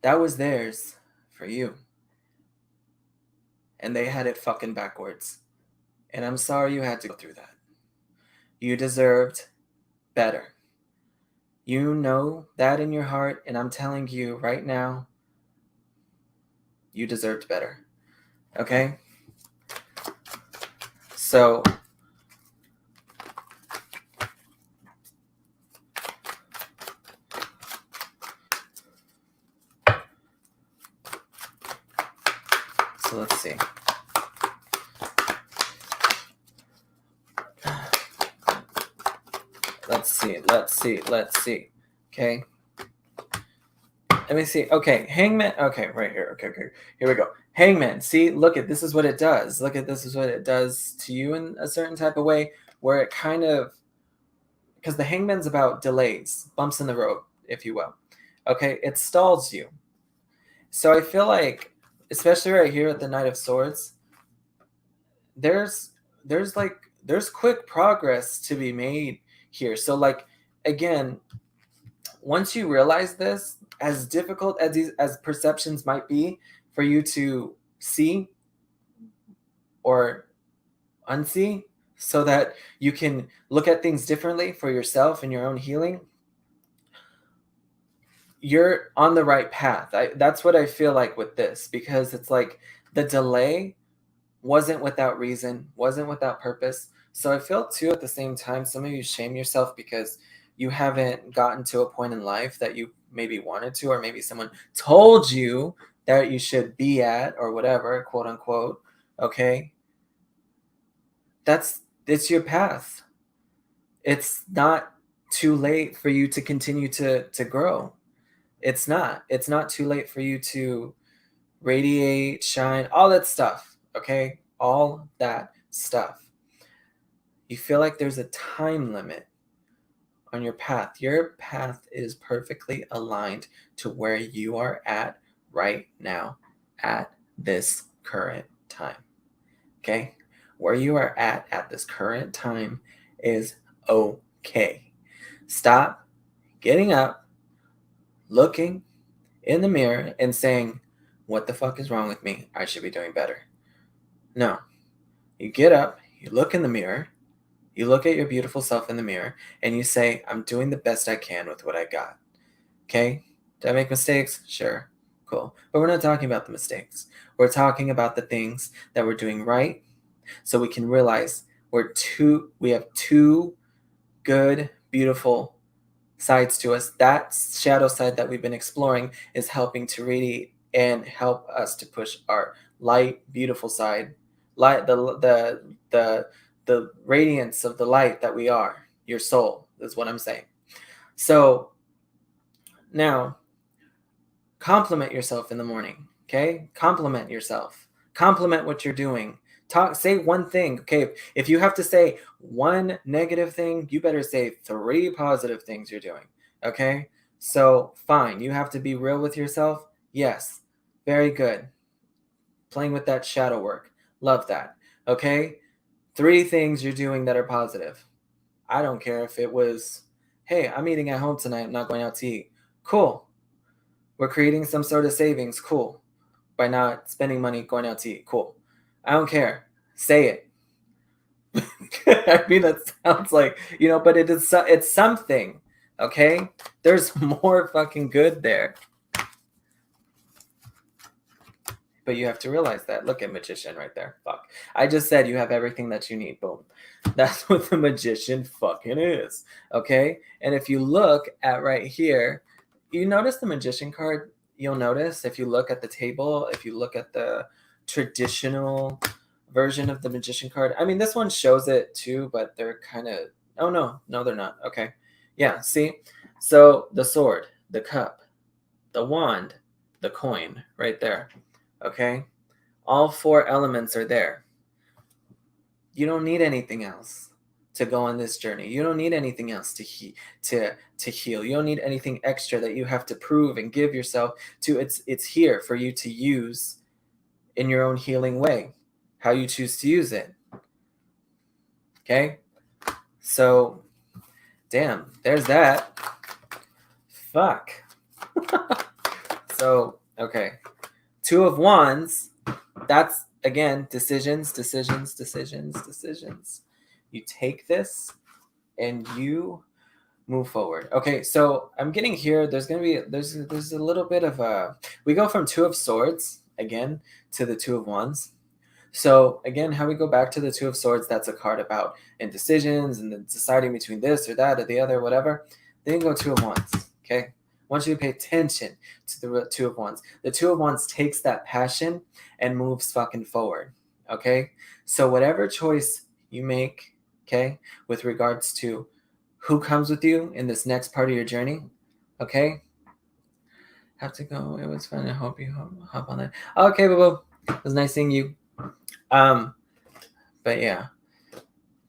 That was theirs for you. And they had it fucking backwards. And I'm sorry you had to go through that. You deserved better. You know that in your heart, and I'm telling you right now, you deserved better. Okay? So let's see. Let's see. Okay. Let me see. Okay, Hangman. Okay, right here. Okay. Here we go. Hangman. See, look at this is what it does. Look at this is what it does to you in a certain type of way where it kind of, because the Hangman's about delays, bumps in the road, if you will. Okay, it stalls you. So I feel like, especially right here at the Knight of Swords, there's quick progress to be made here. So like, again, once you realize this, as difficult as perceptions might be for you to see or unsee, so that you can look at things differently for yourself and your own healing, you're on the right path. That's what I feel like with this, because it's like the delay wasn't without reason, wasn't without purpose. So I feel too at the same time, some of you shame yourself because you haven't gotten to a point in life that you maybe wanted to, or maybe someone told you that you should be at, or whatever, quote unquote. Okay. It's your path. It's not too late for you to continue to grow. It's not too late for you to radiate, shine, all that stuff. Okay. All that stuff. You feel like there's a time limit on your path. Your path is perfectly aligned to where you are at right now, at this current time. Okay? Where you are at this current time is okay. Stop getting up, looking in the mirror, and saying, what the fuck is wrong with me? I should be doing better. No. You get up, you look in the mirror, you look at your beautiful self in the mirror, and you say, I'm doing the best I can with what I got. Okay? Did I make mistakes? Sure. Cool. But we're not talking about the mistakes. We're talking about the things that we're doing right, so we can realize we have two good, beautiful sides to us. That shadow side that we've been exploring is helping to radiate and help us to push our light, beautiful side, light, the radiance of the light that we are. Your soul is what I'm saying. So now, compliment yourself in the morning. Okay, compliment yourself. Compliment what you're doing. Say one thing. Okay, if you have to say one negative thing, you better say 3 positive things you're doing. Okay, so fine, you have to be real with yourself. Yes, very good. Playing with that shadow work, love that. Okay, 3 things you're doing that are positive. I don't care if it was, hey, I'm eating at home tonight, I'm not going out to eat. Cool. We're creating some sort of savings. Cool. By not spending money going out to eat. Cool. I don't care. Say it. I mean, that sounds like, but it's something. Okay? There's more fucking good there. But you have to realize that. Look at Magician right there. Fuck. I just said you have everything that you need. Boom. That's what the Magician fucking is. Okay? And if you look at right here, you notice the Magician card. You'll notice if you look at the table, if you look at the traditional version of the Magician card. I mean, this one shows it too, but they're kind of, oh no, they're not. Okay. Yeah, see? So the sword, the cup, the wand, the coin right there. Okay? All 4 elements are there. You don't need anything else to go on this journey. You don't need anything else to heal. You don't need anything extra that you have to prove and give yourself to. It's here for you to use in your own healing way, how you choose to use it. Okay? So, damn, there's that. Fuck. So, okay. Two of Wands, that's, again, decisions. You take this and you move forward. Okay, so I'm getting here, there's a little bit of a, we go from Two of Swords, again, to the Two of Wands. So again, how we go back to the Two of Swords, that's a card about indecisions and then deciding between this or that or the other, whatever. Then you go Two of Wands, okay? I want you to pay attention to the Two of Wands. The Two of Wands takes that passion and moves fucking forward, okay? So whatever choice you make, okay, with regards to who comes with you in this next part of your journey, okay? Have to go. It was fun. I hope you hop on that. Okay, boo-boo. It was nice seeing you. But yeah,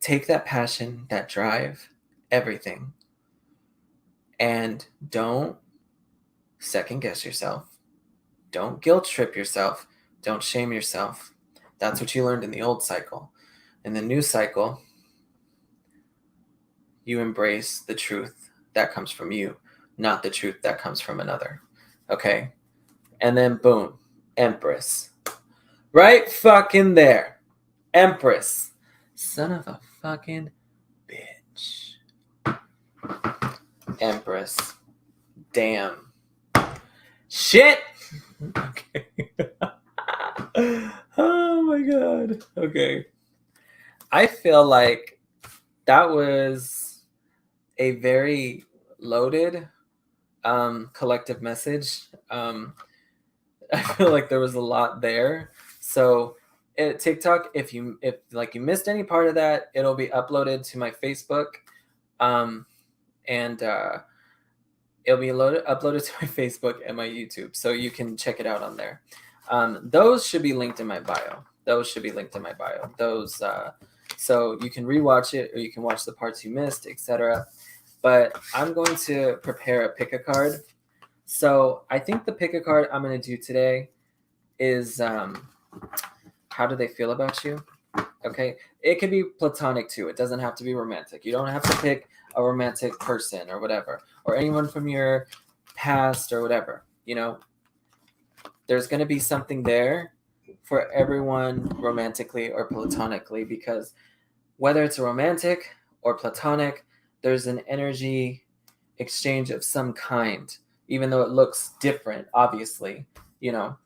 take that passion, that drive, everything, and don't second guess yourself. Don't guilt trip yourself. Don't shame yourself. That's what you learned in the old cycle. In the new cycle, you embrace the truth that comes from you, not the truth that comes from another. Okay? And then boom, Empress. Right fucking there. Empress. Son of a fucking bitch. Empress. Damn. Shit. Okay. Oh my god. Okay. I feel like that was a very loaded collective message. I feel like there was a lot there. So at TikTok, if you missed any part of that, it'll be uploaded to my Facebook, and it'll be uploaded to my Facebook and my YouTube, so you can check it out on there. Those should be linked in my bio. Those, so you can rewatch it, or you can watch the parts you missed, etc. But I'm going to prepare a pick a card. So I think the pick a card I'm going to do today is how do they feel about you? Okay, it could be platonic too. It doesn't have to be romantic. You don't have to pick a romantic person or whatever, or anyone from your past or whatever. You know, there's going to be something there for everyone, romantically or platonically, because whether it's a romantic or platonic, there's an energy exchange of some kind, even though it looks different, obviously, you know.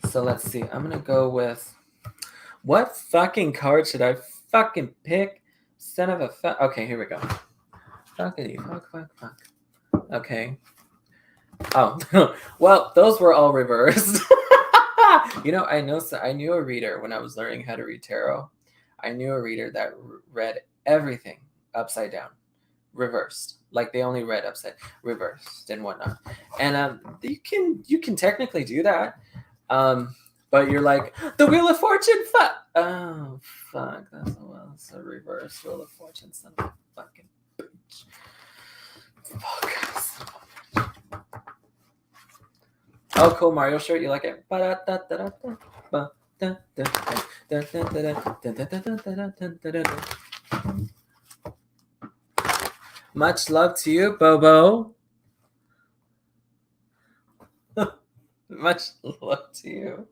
So let's see. I'm going to go with, what fucking card should I fucking pick? Son of a fuck. Okay, here we go. Fuckity, fuck. Okay. Oh, well, those were all reversed. You know, I knew a reader when I was learning how to read tarot. I knew a reader that read everything upside down, reversed. Like they only read upside, reversed and whatnot. And you can technically do that. But you're like, the Wheel of Fortune, fuck. Oh, fuck. That's a reverse Wheel of Fortune, son of a fucking bitch. Fuck. Oh, cool Mario shirt. You like it? Much love to you, Bobo. Much love to you.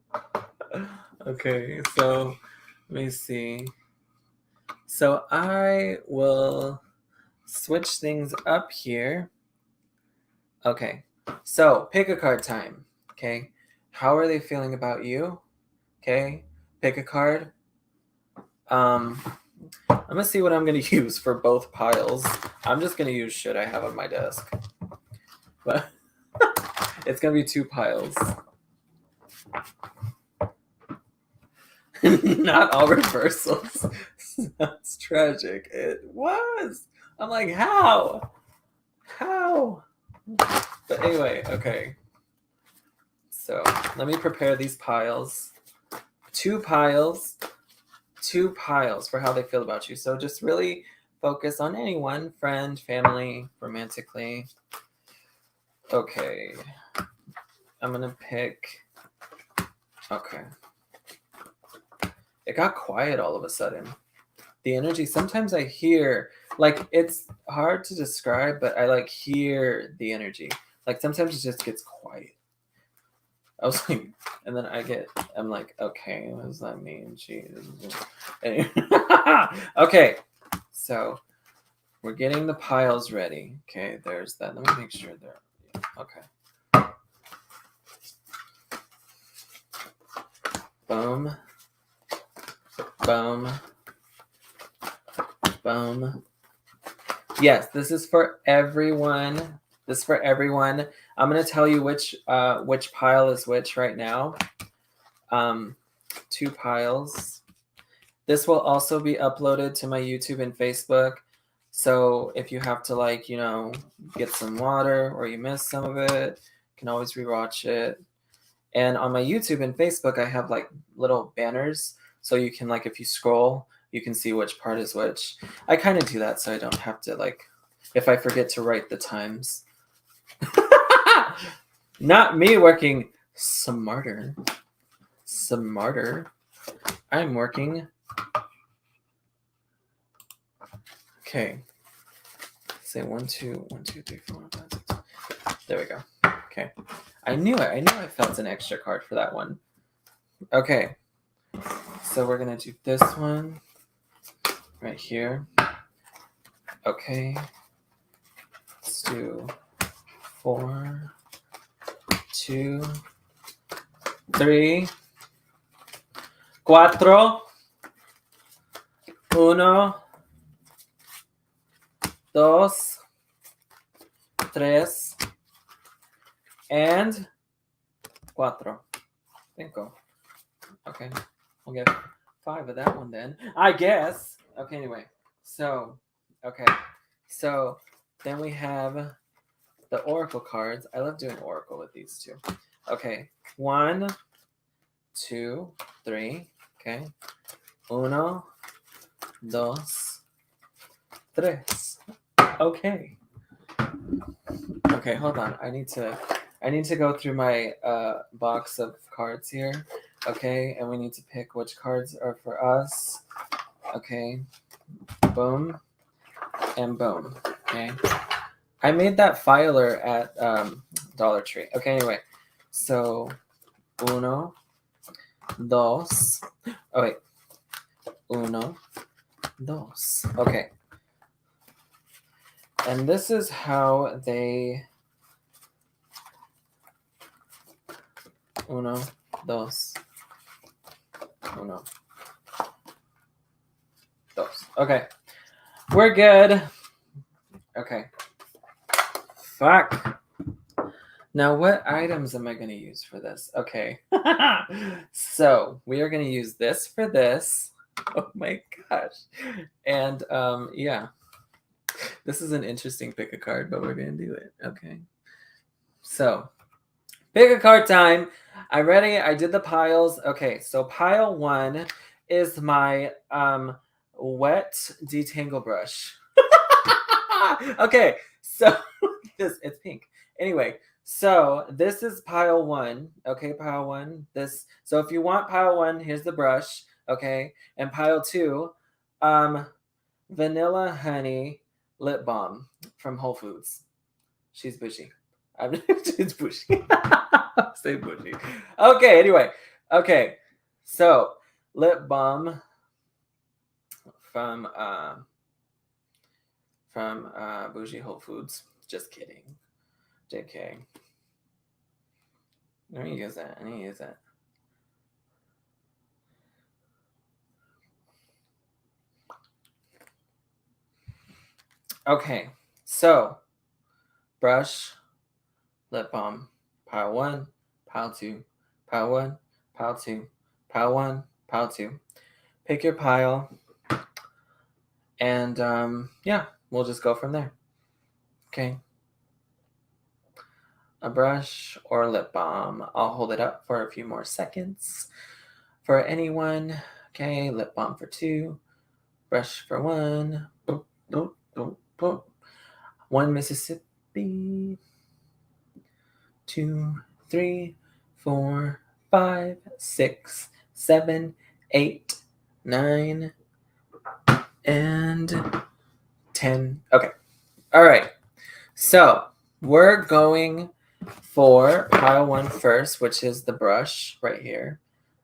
Okay, so let me see. So I will switch things up here. Okay, so pick a card time. Okay, how are they feeling about you? Okay, pick a card. I'm gonna see what I'm gonna use for both piles. I'm just gonna use shit I have on my desk, but it's gonna be 2 piles. Not all reversals. That's tragic. It was. I'm like, how? But anyway, okay. So let me prepare these piles. 2 piles 2 piles for how they feel about you. So just really focus on anyone, friend, family, romantically. Okay. I'm gonna pick. Okay. It got quiet all of a sudden. The energy, sometimes I hear, like, it's hard to describe, but I like hear the energy. Like sometimes it just gets quiet. I was like, and then I'm like, okay, what does that mean? Jeez. Okay, so we're getting the piles ready. Okay, there's that. Let me make sure they're, okay. Boom. Boom. Boom. Yes, this is for everyone. This is for everyone. I'm gonna tell you which pile is which right now. 2 piles. This will also be uploaded to my YouTube and Facebook. So if you have to, like, get some water or you miss some of it, you can always rewatch it. And on my YouTube and Facebook, I have like little banners. So you can, like, if you scroll, you can see which part is which. I kind of do that so I don't have to, like, if I forget to write the times. Not me working smarter. Smarter. I'm working. Okay. Say 1, 2, 1, 2, 3, 4, 5, 6. There we go. Okay. I knew it. I knew I felt an extra card for that one. Okay. So we're going to do this one right here. Okay. Let's do 4, 2, 3, 4, 1, 2, 3, and 4, 5. Okay, I'll get 5 of that one then, I guess. Okay, anyway, so, okay, so then we have the oracle cards. I love doing oracle with these two. Okay, 1, 2, 3. Okay, 1, 2, 3. Okay. Okay, hold on. I need to go through my box of cards here. Okay, and we need to pick which cards are for us. Okay, boom, and boom. Okay, I made that filer at Dollar Tree. Okay, anyway, so 1, 2. Oh wait, 1, 2. Okay, and this is how they. 1, 2. 1, 2. Okay, we're good. Okay. Fuck. Now, what items am I going to use for this? Okay. So we are going to use this for this. Oh my gosh. And yeah. This is an interesting pick a card, but we're going to do it. Okay. So, pick a card time. I'm ready. I did the piles. Okay, so pile 1 is my wet detangle brush. Okay, so it's pink. Anyway, so this is pile 1. Okay, pile 1. So if you want pile 1, here's the brush. Okay, and pile 2, vanilla honey lip balm from Whole Foods. She's bushy. She's bushy. Say bushy. Okay, anyway. Okay, so lip balm from Bougie Whole Foods. Just kidding. JK. Let me use that. Okay, so brush, lip balm, pile 1, pile 2, pile 1, pile 2, pile 1, pile 2. Pick your pile, and yeah, we'll just go from there. Okay. A brush or lip balm. I'll hold it up for a few more seconds for anyone Okay, lip balm for 2, brush for 1. Boop, boop, boop, boop. 1 Mississippi. 2, 3, 4, 5, 6, 7, 8, 9, and 10. Okay. All right. So we're going for pile 1 first, which is the brush right here.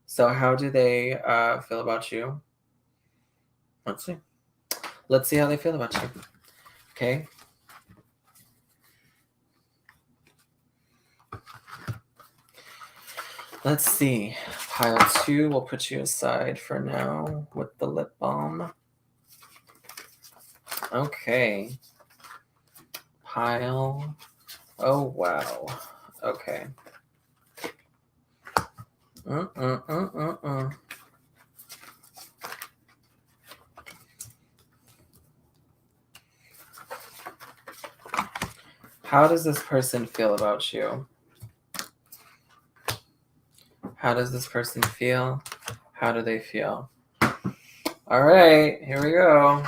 So how do they feel about you? Let's see. Let's see how they feel about you. Okay. Let's see. Pile 2, we'll put you aside for now with the lip balm. Okay. Pile. Oh, wow. Okay. How does this person feel about you? How does this person feel? How do they feel? All right, here we go.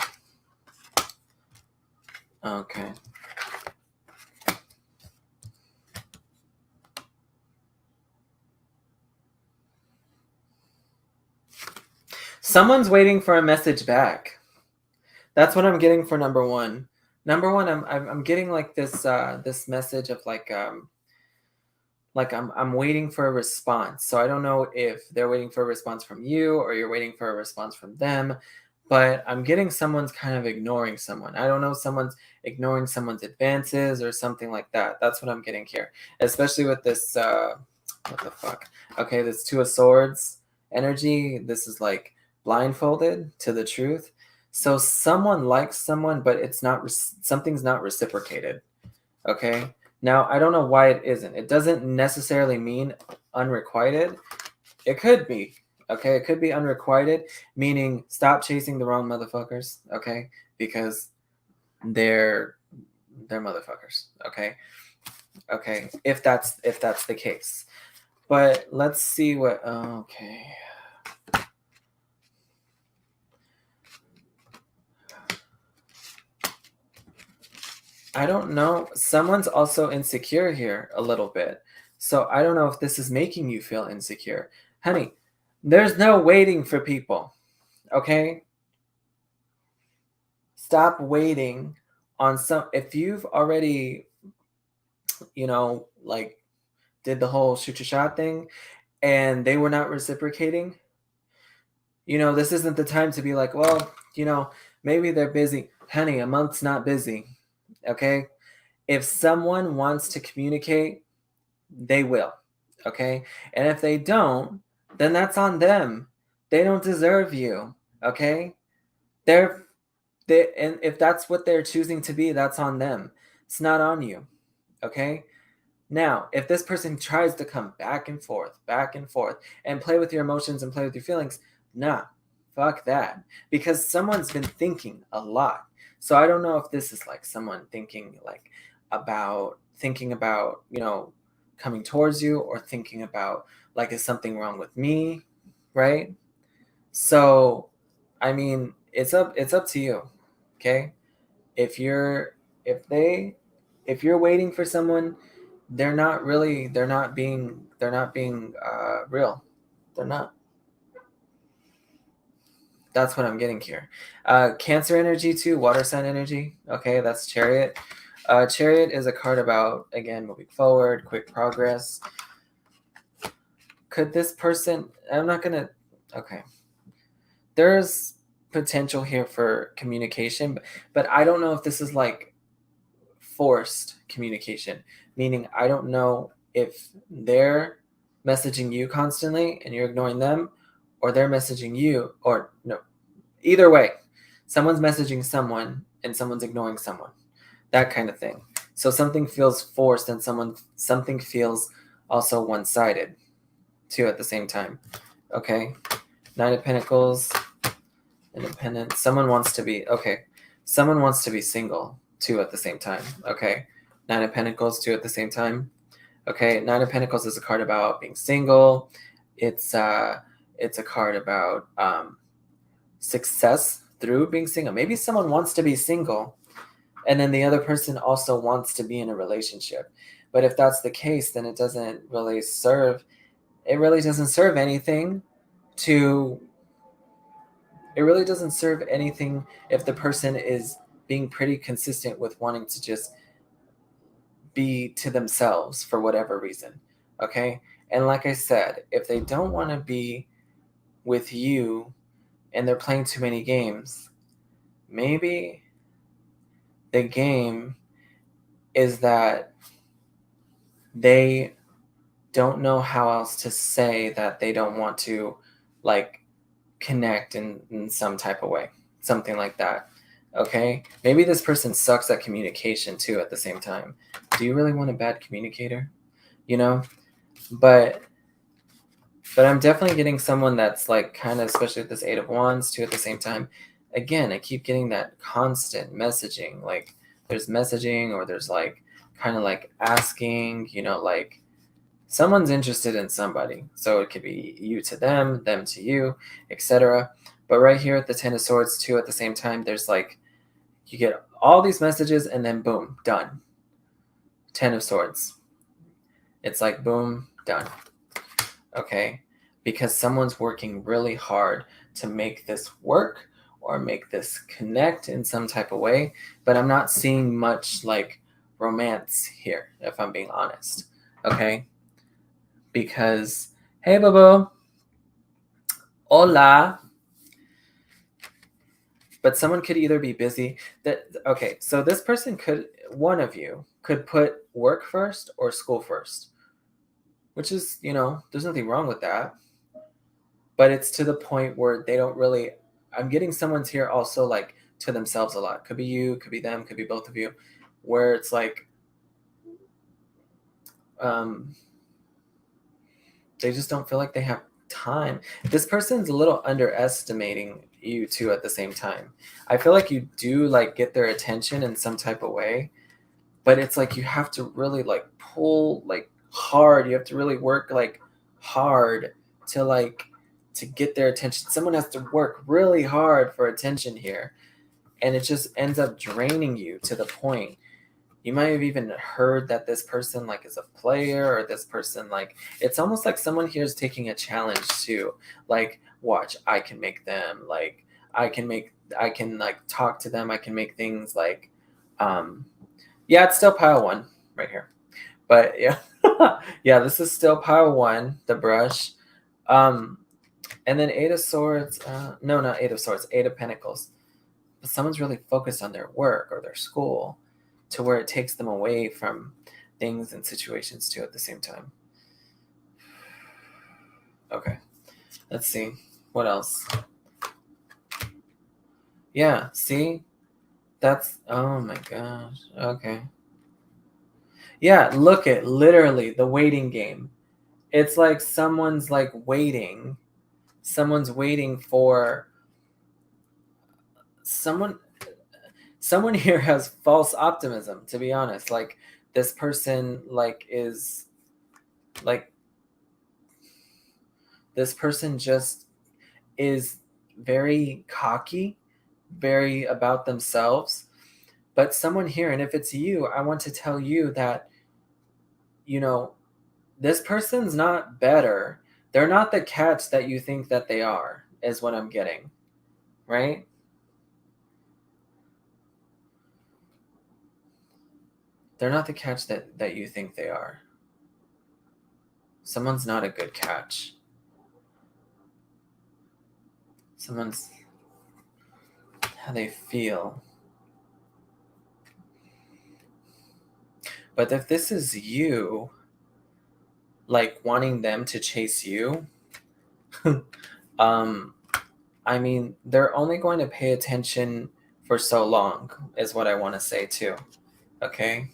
Okay. Someone's waiting for a message back. That's what I'm getting for number 1. Number 1, I'm getting like this this message of like I'm waiting for a response. So I don't know if they're waiting for a response from you or you're waiting for a response from them, but I'm getting someone's kind of ignoring someone. I don't know, someone's ignoring someone's advances or something like that. That's what I'm getting here, especially with this what the fuck? Okay, this 2 of Swords energy. This is like blindfolded to the truth. So someone likes someone, but it's not something's not reciprocated. Okay. Now, I don't know why it isn't. It doesn't necessarily mean unrequited. It could be. Okay. It could be unrequited, meaning stop chasing the wrong motherfuckers. Okay. Because they're motherfuckers. Okay. Okay. If that's the case. But let's see what. Okay. I don't know. Someone's also insecure here a little bit. So I don't know if this is making you feel insecure. Honey, there's no waiting for people. Okay? Stop waiting on some. If you've already, like did the whole shoot your shot thing and they were not reciprocating, this isn't the time to be like, well, maybe they're busy. Honey, a month's not busy. Okay? If someone wants to communicate, they will. Okay? And if they don't, then that's on them. They don't deserve you. Okay? And if that's what they're choosing to be, that's on them. It's not on you. Okay? Now, if this person tries to come back and forth, and play with your emotions and play with your feelings, nah, fuck that. Because someone's been thinking a lot. So I don't know if this is like someone thinking about coming towards you, or thinking about like, is something wrong with me, right? So I mean, it's up to you. Okay? If you're waiting for someone, they're not being real. They're not. That's what I'm getting here. Cancer energy too, water sign energy. Okay, that's Chariot. Chariot is a card about, again, moving forward, quick progress. Could this person, okay. There's potential here for communication, but I don't know if this is like forced communication, meaning I don't know if they're messaging you constantly and you're ignoring them, or they're messaging you, or no, either way, someone's messaging someone and someone's ignoring someone, that kind of thing. So something feels forced and something feels also one-sided too at the same time. Okay, 9 of Pentacles, independent. Someone wants to be single too at the same time. Okay, 9 of Pentacles too at the same time. Okay, 9 of Pentacles is a card about being single. It's it's a card about success through being single. Maybe someone wants to be single, and then the other person also wants to be in a relationship. But if that's the case, then it really doesn't serve anything to it really doesn't serve anything if the person is being pretty consistent with wanting to just be to themselves for whatever reason. Okay? And like I said, if they don't want to be with you and they're playing too many games, maybe the game is that they don't know how else to say that they don't want to like connect in some type of way, something like that. Okay, maybe this person sucks at communication too at the same time. Do you really want a bad communicator? You know, but I'm definitely getting someone that's like kind of, especially with this 8 of Wands too at the same time. Again, I keep getting that constant messaging, like there's messaging or there's like kind of like asking, like someone's interested in somebody. So it could be you to them to you, etc. But right here at the 10 of Swords too at the same time, there's like you get all these messages and then boom, done. 10 of Swords. It's like boom, done. Okay? Because someone's working really hard to make this work or make this connect in some type of way, but I'm not seeing much like romance here, if I'm being honest. Okay? Because, hey, Bobo. Hola. But someone could either be busy. Okay, so this person one of you could put work first or school first, which is, there's nothing wrong with that. But it's to the point where they don't really, I'm getting someone's here also like to themselves a lot. Could be you, could be them, could be both of you, where it's like, they just don't feel like they have time. This person's a little underestimating you too at the same time. I feel like you do like get their attention in some type of way, but it's like you have to really like pull like hard. You have to really work like hard to get their attention. Someone has to work really hard for attention here, and it just ends up draining you to the point. You might have even heard that this person like is a player, or this person like, it's almost like someone here is taking a challenge too. Like, watch, I can make them like, I can like talk to them. I can make things like, yeah, it's still pile one right here. But yeah, yeah, this is still pile one, the brush. And then 8 of Swords, no, not 8 of Swords, 8 of Pentacles. But someone's really focused on their work or their school, to where it takes them away from things and situations too at the same time. Okay, let's see. What else? Yeah, see? That's, oh my gosh. Okay. Yeah, look at literally the waiting game. It's like someone's like waiting. Someone's waiting for someone here has false optimism, to be honest. Like this person like is like this person just is very cocky, very about themselves. But someone here, and if it's you, I want to tell you that this person's not better. They're not the catch that you think that they are, is what I'm getting, right? They're not the catch that you think they are. Someone's not a good catch. Someone's how they feel. But if this is you, like wanting them to chase you, I mean, they're only going to pay attention for so long, is what I want to say too. Okay?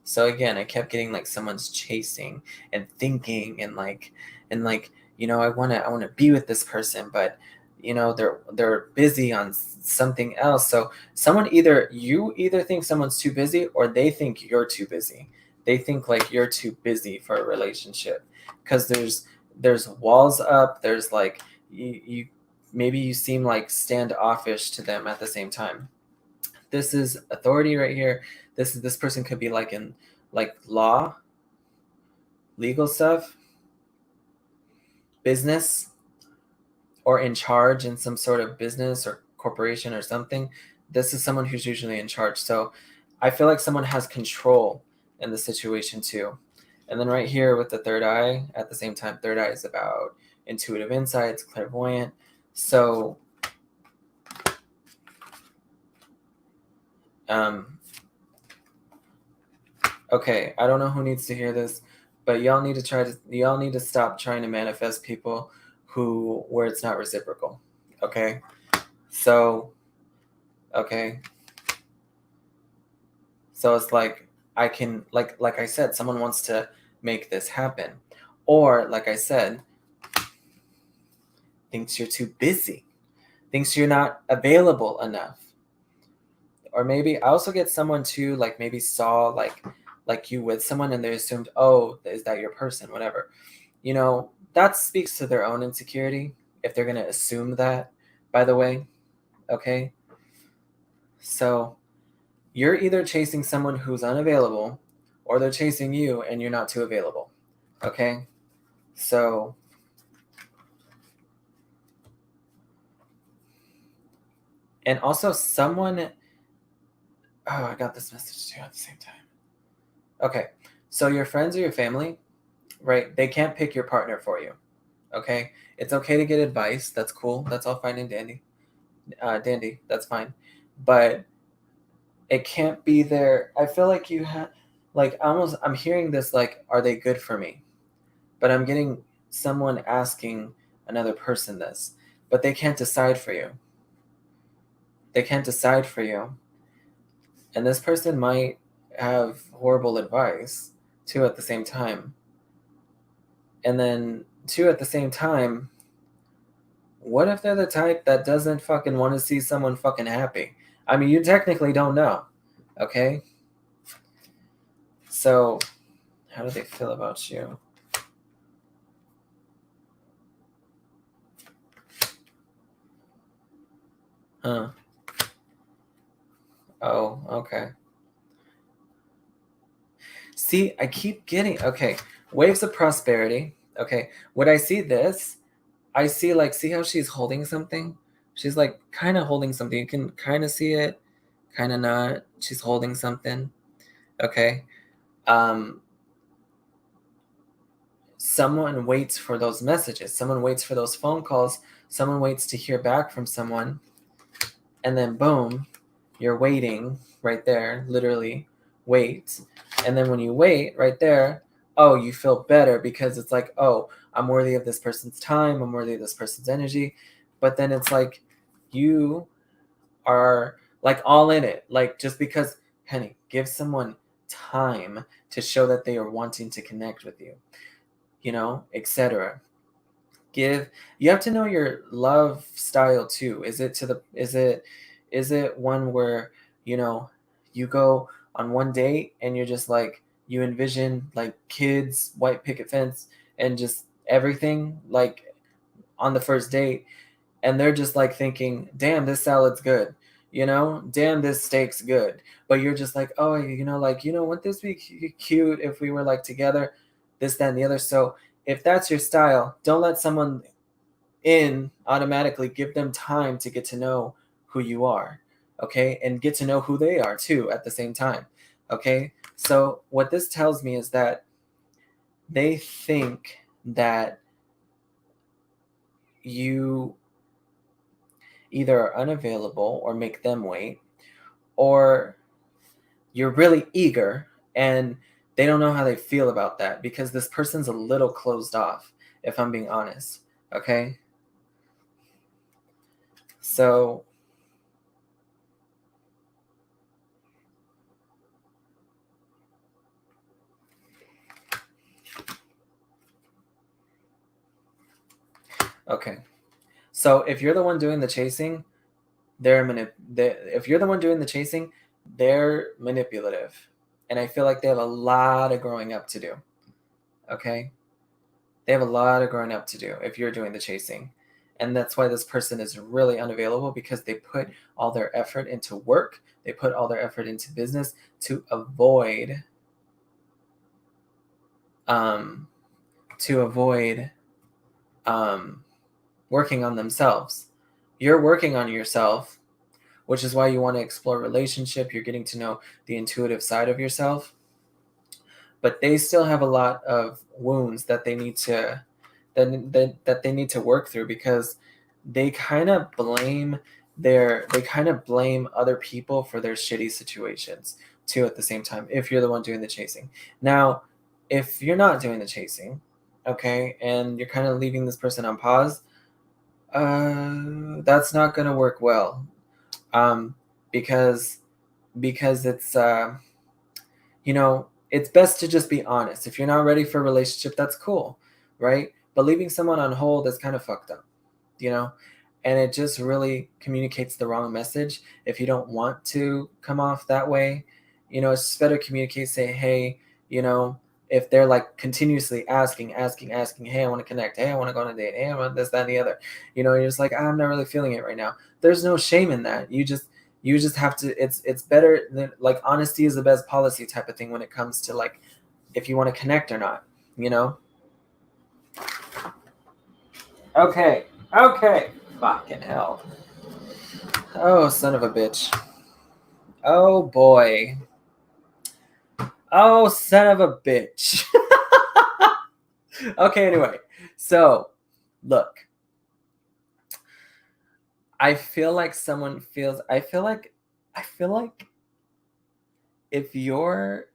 So again, I kept getting like someone's chasing and thinking and like I want to be with this person, but they're busy on something else. So you either think someone's too busy, or they think you're too busy. They think like you're too busy for a relationship, because there's walls up. There's like you maybe you seem like standoffish to them at the same time. This is authority right here. This person could be like in like law, legal stuff, business, or in charge in some sort of business or corporation or something. This is someone who's usually in charge. So I feel like someone has control in the situation too. And then right here with the third eye, at the same time, third eye is about intuitive insights, clairvoyant. So okay, I don't know who needs to hear this, but y'all need to stop trying to manifest people where it's not reciprocal. Okay? So okay. So it's like I can like I said, someone wants to make this happen. Or like I said, thinks you're too busy, thinks you're not available enough. Or maybe I also get someone too, like maybe saw like you with someone and they assumed, oh, is that your person? Whatever. That speaks to their own insecurity if they're gonna assume that, by the way. Okay. So you're either chasing someone who's unavailable or they're chasing you and you're not too available. Okay? So and also someone I got this message too at the same time. Okay. So your friends or your family, right? They can't pick your partner for you. Okay? It's okay to get advice. That's cool. That's all fine and dandy. Dandy. That's fine. But it can't be there. I feel like you have like I'm hearing this like, are they good for me? But I'm getting someone asking another person this, but they can't decide for you. They can't decide for you. And this person might have horrible advice too at the same time. And then too at the same time, what if they're the type that doesn't fucking want to see someone fucking happy? I mean, you technically don't know. Okay? So, how do they feel about you? Huh. Oh, okay. See, I keep getting okay. Waves of prosperity. Okay. When I see this, I see like see how she's holding something? She's like kind of holding something. You can kind of see it, kind of not. She's holding something. Okay. Um Someone waits for those messages. Someone waits for those phone calls. Someone waits to hear back from someone. And then boom, you're waiting right there, literally wait. And then when you wait right there, oh, you feel better because it's like, oh, I'm worthy of this person's time, I'm worthy of this person's energy. But then it's like you are like all in it. Like just because, honey, give someone time to show that they are wanting to connect with you, etc. You have to know your love style too. Is it one where you know you go on one date and you're just like you envision like kids, white picket fence, and just everything like on the first date, and they're just like thinking, damn, this salad's good, damn, this steak's good, but you're just like, oh, like, wouldn't this be cute if we were like together, this, that, and the other. So if that's your style, don't let someone in automatically. Give them time to get to know who you are, okay, and get to know who they are too at the same time. Okay, so what this tells me is that they think that you either are unavailable or make them wait, or you're really eager and they don't know how they feel about that because this person's a little closed off, if I'm being honest. Okay, so okay, so if you're the one doing the chasing, if you're the one doing the chasing, they're manipulative, and I feel like they have a lot of growing up to do. Okay, they have a lot of growing up to do if you're doing the chasing, And that's why this person is really unavailable, because they put all their effort into work. They put all their effort into business to avoid um, working on themselves. You're working on yourself, which is why you want to explore relationship. You're getting to know the intuitive side of yourself, but they still have a lot of wounds that they need to that they need to work through, because they kind of blame other people for their shitty situations too at the same time, if you're the one doing the chasing. Now, if you're not doing the chasing, okay, and you're kind of leaving this person on pause, that's not going to work well, because it's it's best to just be honest. If you're not ready for a relationship, that's cool, right? But leaving someone on hold is kind of fucked up, and it just really communicates the wrong message. If you don't want to come off that way, it's just better communicate, say, hey, if they're like continuously asking, hey, I want to connect, hey, I want to go on a date, hey, I want this, that, and the other, you're just like, I'm not really feeling it right now. There's no shame in that. You just have to, it's better than, like, honesty is the best policy type of thing when it comes to, like, if you want to connect or not, Okay. Fucking hell. Oh, son of a bitch. Oh, boy. Oh, son of a bitch. Okay, anyway. So, look. I feel like if you're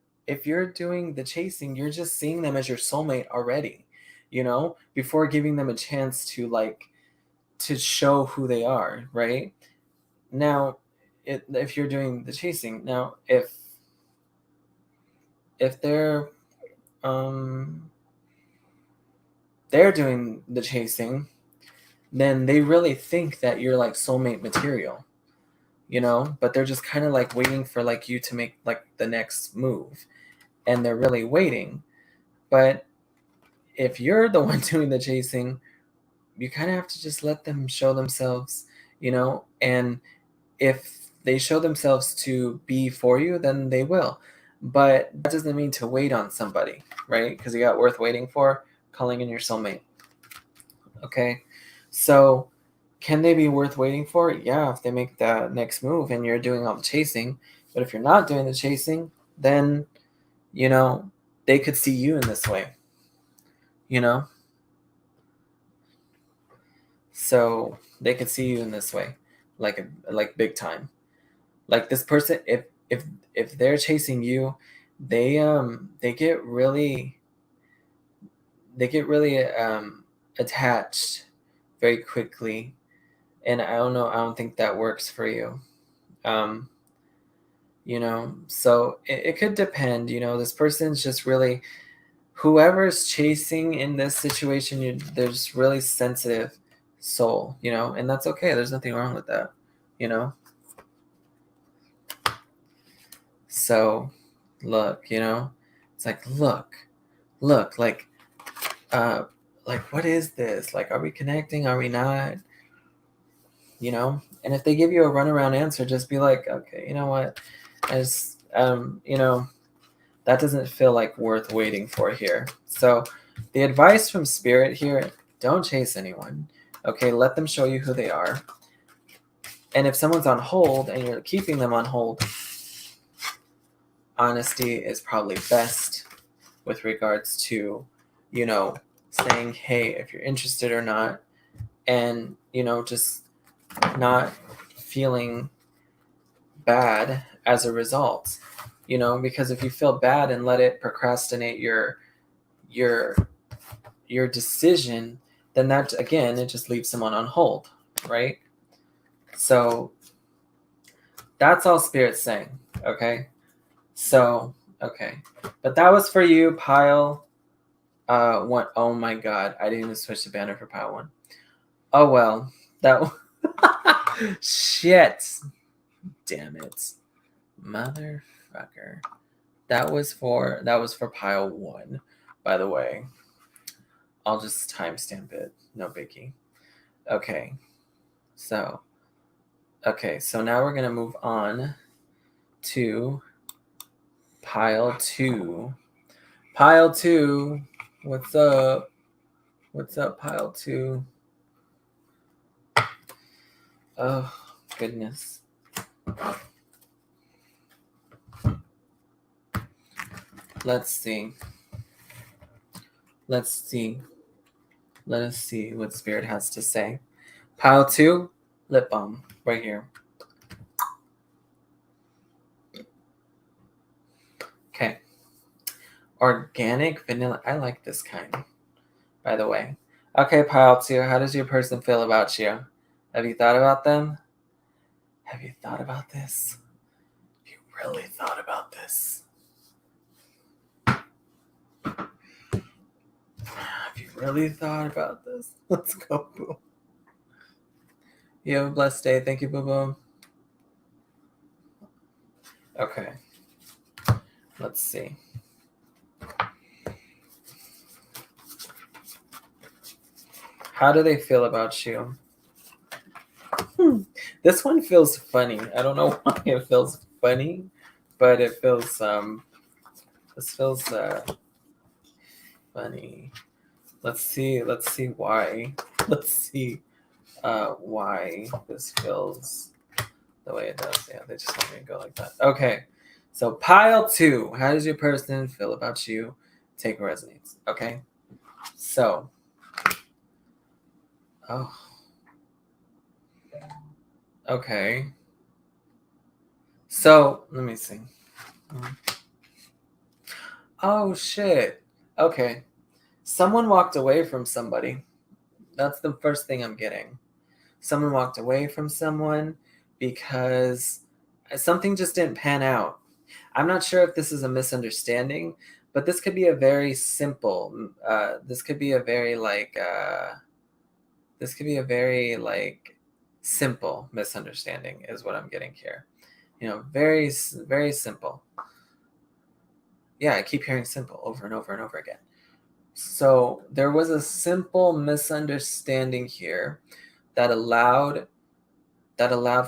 doing the chasing, you're just seeing them as your soulmate already, before giving them a chance to, like, to show who they are, right? Now, if you're doing the chasing, now if they're doing the chasing, then they really think that you're like soulmate material, but they're just kind of like waiting for, like, you to make, like, the next move, and they're really waiting. But if you're the one doing the chasing, you kind of have to just let them show themselves, and if they show themselves to be for you, then they will. But that doesn't mean to wait on somebody, right? Because you got worth waiting for, calling in your soulmate. Okay, so can they be worth waiting for? Yeah, if they make that next move and you're doing all the chasing. But if you're not doing the chasing, then they could see you in this way, so they could see you in this way, like big time. Like, this person, if they're chasing you, they get really attached very quickly, and I don't think that works for you. So it could depend. This person's just really, whoever's chasing in this situation, they're just really sensitive soul, and that's okay. There's nothing wrong with that, So, look, it's like, look, like, what is this? Like, are we connecting? Are we not? And if they give you a runaround answer, just be like, okay, you know what? As that doesn't feel like worth waiting for here. So the advice from Spirit here, don't chase anyone. Okay, let them show you who they are. And if someone's on hold and you're keeping them on hold, honesty is probably best with regards to, saying, hey, if you're interested or not, and, just not feeling bad as a result, because if you feel bad and let it procrastinate your decision, then that, again, it just leaves someone on hold, right? So that's all Spirit's saying. Okay, so okay, but that was for you, Pile one. Oh my god, I didn't even switch the banner for Pile 1. Oh well, that shit, damn it, motherfucker. That was for Pile 1, by the way. I'll just timestamp it, no biggie. Okay. So now we're gonna move on to pile 2. Pile 2, what's up? What's up, pile 2? Oh, goodness. Let's see. Let us see what Spirit has to say. Pile 2, lip balm, right here. Okay. Organic vanilla. I like this kind, by the way. Okay, pile 2, how does your person feel about you? Have you thought about them? Have you thought about this? Have you really thought about this? Have you really thought about this? Let's go, Boo. You have a blessed day. Thank you, Boo Boo. Okay. Let's see. How do they feel about you? This one feels funny. I don't know why it feels funny, but it feels this feels funny. Let's see why. Let's see why this feels the way it does. Yeah, they just want me to go like that. Okay. So pile 2. How does your person feel about you? Take resonates. Okay. So okay. So let me see. Oh shit. Okay. Someone walked away from somebody. That's the first thing I'm getting. Someone walked away from someone because something just didn't pan out. I'm not sure if this is a misunderstanding, but this could be a very simple. This could be a very simple misunderstanding is what I'm getting here. Very very simple. Yeah, I keep hearing simple over and over and over again. So there was a simple misunderstanding here that allowed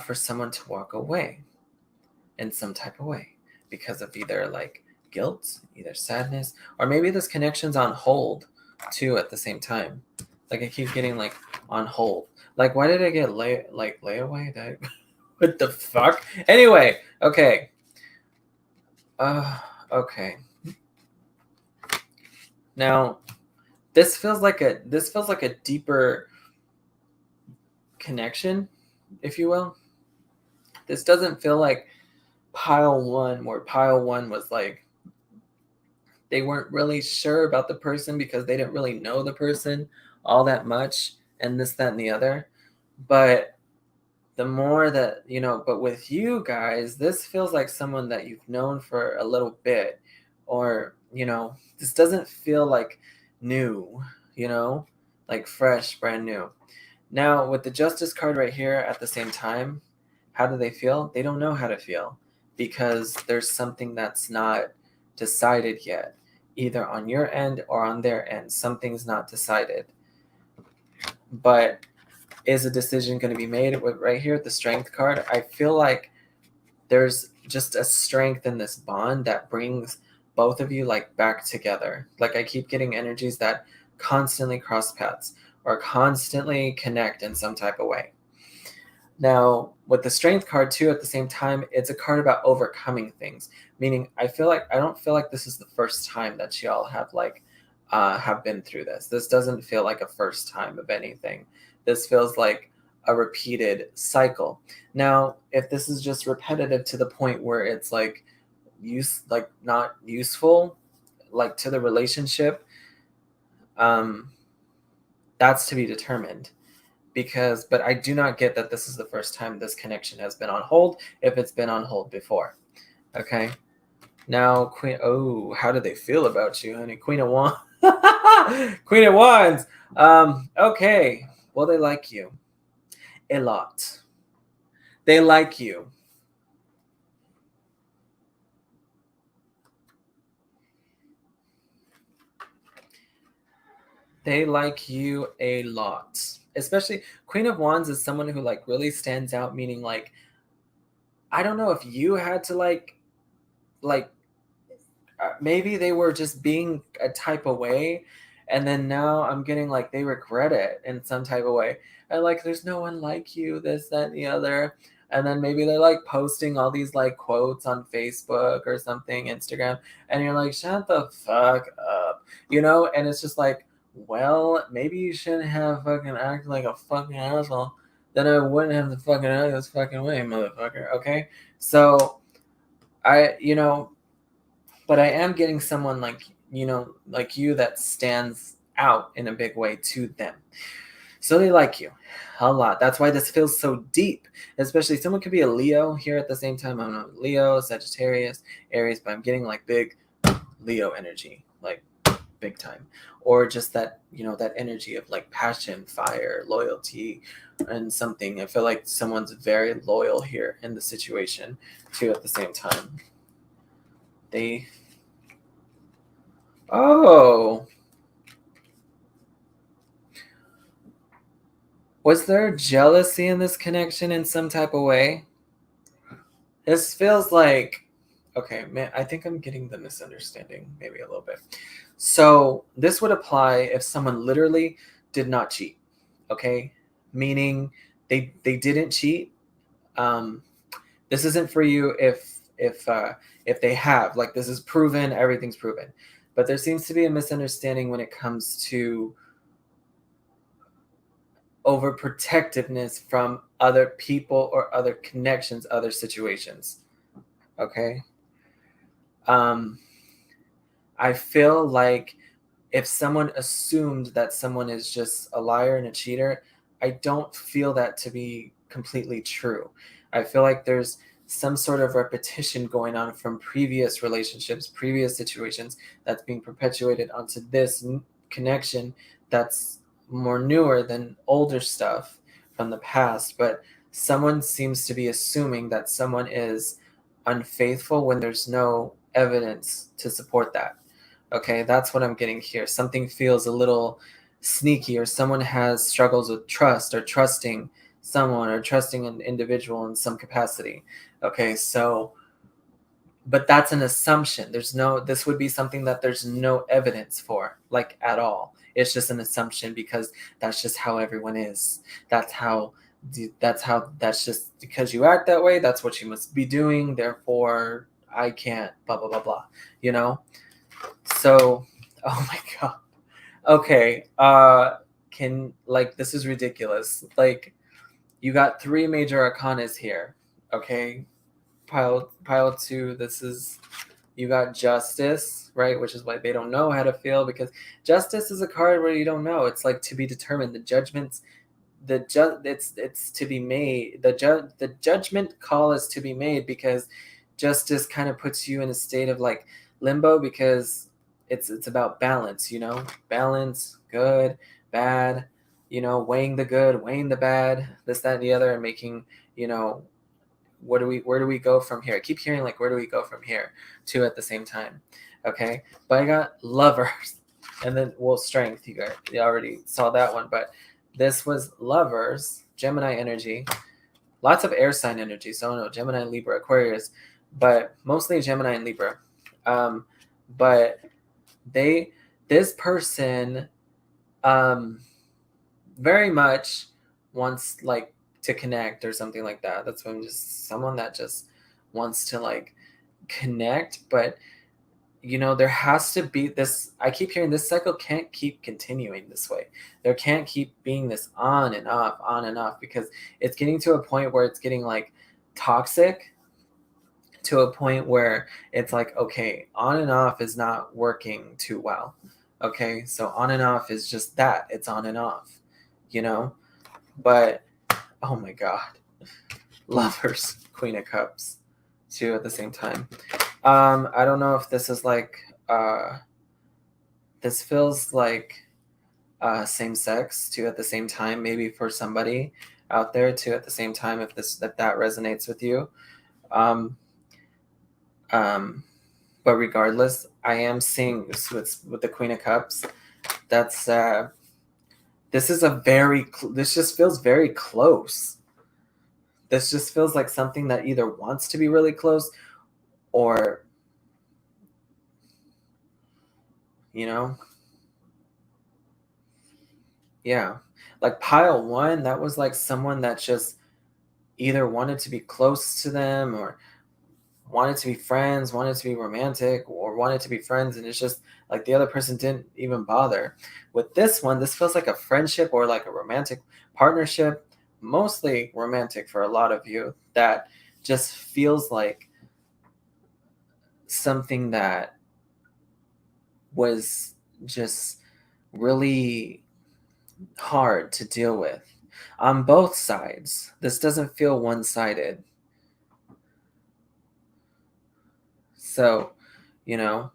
for someone to walk away in some type of way because of either like guilt, either sadness, or maybe this connection's on hold too at the same time. Like I keep getting like on hold. Like why did I get layaway? What the fuck? Anyway, okay. Okay. Now, this feels like a deeper connection, if you will. This doesn't feel like pile 1, where pile 1 was like they weren't really sure about the person because they didn't really know the person all that much and this, that, and the other. But the more that, but with you guys, this feels like someone that you've known for a little bit, or, this doesn't feel like new, like fresh, brand new. Now, with the Justice card right here at the same time, how do they feel? They don't know how to feel because there's something that's not decided yet, either on your end or on their end. Something's not decided. But is a decision going to be made with right here, the Strength card? I feel like there's just a strength in this bond that brings both of you like back together. Like I keep getting energies that constantly cross paths or constantly connect in some type of way. Now, with the Strength card too, at the same time, it's a card about overcoming things. Meaning, I don't feel like this is the first time that y'all have have been through this. This doesn't feel like a first time of anything. This feels like a repeated cycle. Now, if this is just repetitive to the point where it's like not useful, like to the relationship, that's to be determined. But I do not get that this is the first time this connection has been on hold, if it's been on hold before. Okay. Now, Queen. Oh, how do they feel about you, honey? Queen of Wands. Queen of Wands. Okay. Well, they like you a lot. They like you. They like you a lot. especially Queen of Wands is someone who like really stands out, meaning like I don't know if you had to like maybe they were just being a type of way, and then now I'm getting like they regret it in some type of way, and like there's no one like you, this, that, and the other. And then maybe they're like posting all these like quotes on Facebook or something, Instagram, and you're like, shut the fuck up, and it's just like, well, maybe you shouldn't have fucking acted like a fucking asshole, then I wouldn't have to fucking act this fucking way, motherfucker. Okay, so I but I am getting someone like, like you that stands out in a big way to them. So they like you a lot. That's why this feels so deep. Especially someone could be a Leo here at the same time. I don't know, Leo, Sagittarius, Aries, but I'm getting like big Leo energy, like big time. Or just that, that energy of like passion, fire, loyalty, and something. I feel like someone's very loyal here in the situation too at the same time. They Oh, was there jealousy in this connection in some type of way? This feels like, okay, man, I think I'm getting the misunderstanding maybe a little bit. So, this would apply if someone literally did not cheat, okay? Meaning they didn't cheat. Um, this isn't for you if they have, like, this is proven, everything's proven. But there seems to be a misunderstanding when it comes to overprotectiveness from other people or other connections, other situations. Okay. Um, I feel like if someone assumed that someone is just a liar and a cheater, I don't feel that to be completely true. I feel like there's some sort of repetition going on from previous relationships, previous situations that's being perpetuated onto this connection that's more newer than older stuff from the past. But someone seems to be assuming that someone is unfaithful when there's no evidence to support that. Okay, that's what I'm getting here. Something feels a little sneaky, or someone has struggles with trust or trusting someone or trusting an individual in some capacity. Okay, so, but that's an assumption. This would be something that there's no evidence for, like at all. It's just an assumption because that's just how everyone is. That's just because you act that way, that's what you must be doing. Therefore, I can't, blah, blah, blah, blah, you know? So, oh my god. Okay. Can like this is ridiculous. Like you got three major arcanas here. Okay. Pile two. This is you got justice, right? Which is why they don't know how to feel because justice is a card where you don't know. It's like to be determined. The judgments it's to be made. The judgment call is to be made because justice kind of puts you in a state of like limbo because it's about balance, balance, good, bad, weighing the good, weighing the bad, this, that, and the other, and making, where do we go from here? I keep hearing like, where do we go from here too at the same time. Okay. But I got lovers and then, well, strength. You already saw that one, but this was lovers, Gemini energy, lots of air sign energy. So I don't know, Gemini, Libra, Aquarius, but mostly Gemini and Libra. But this person very much wants like to connect or something like that. That's when just someone that just wants to like connect, but there has to be this. I keep hearing this cycle can't keep continuing this way. There can't keep being this on and off because it's getting to a point where it's getting like toxic to a point where it's like, okay, on and off is not working too well. Okay, so on and off is just that, it's on and off, but oh my god, lovers, Queen of Cups, too at the same time. I don't know if this is like, this feels like same sex too at the same time, maybe for somebody out there too at the same time, if that resonates with you. Um, but regardless, I am seeing this with the Queen of Cups. That's This is this just feels very close. This just feels like something that either wants to be really close or, you know, yeah. Like pile one, that was like someone that just either wanted to be close to them or wanted to be friends, wanted to be romantic, or wanted to be friends, and it's just like the other person didn't even bother. With this one, this feels like a friendship or like a romantic partnership, mostly romantic for a lot of you, that just feels like something that was just really hard to deal with on both sides. This doesn't feel one sided. So, you know,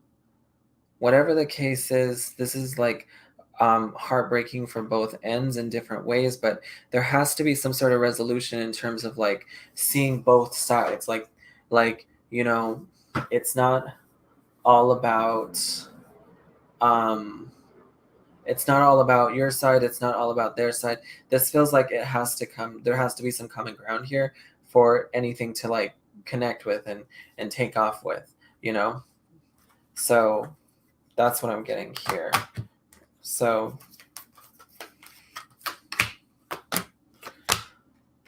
whatever the case is, this is like heartbreaking for both ends in different ways, but there has to be some sort of resolution in terms of like seeing both sides. Like, you know, it's not all about um it's not all about your side, it's not all about their side. This feels like there has to be some common ground here for anything to like connect with and take off with, you know? So that's what I'm getting here. So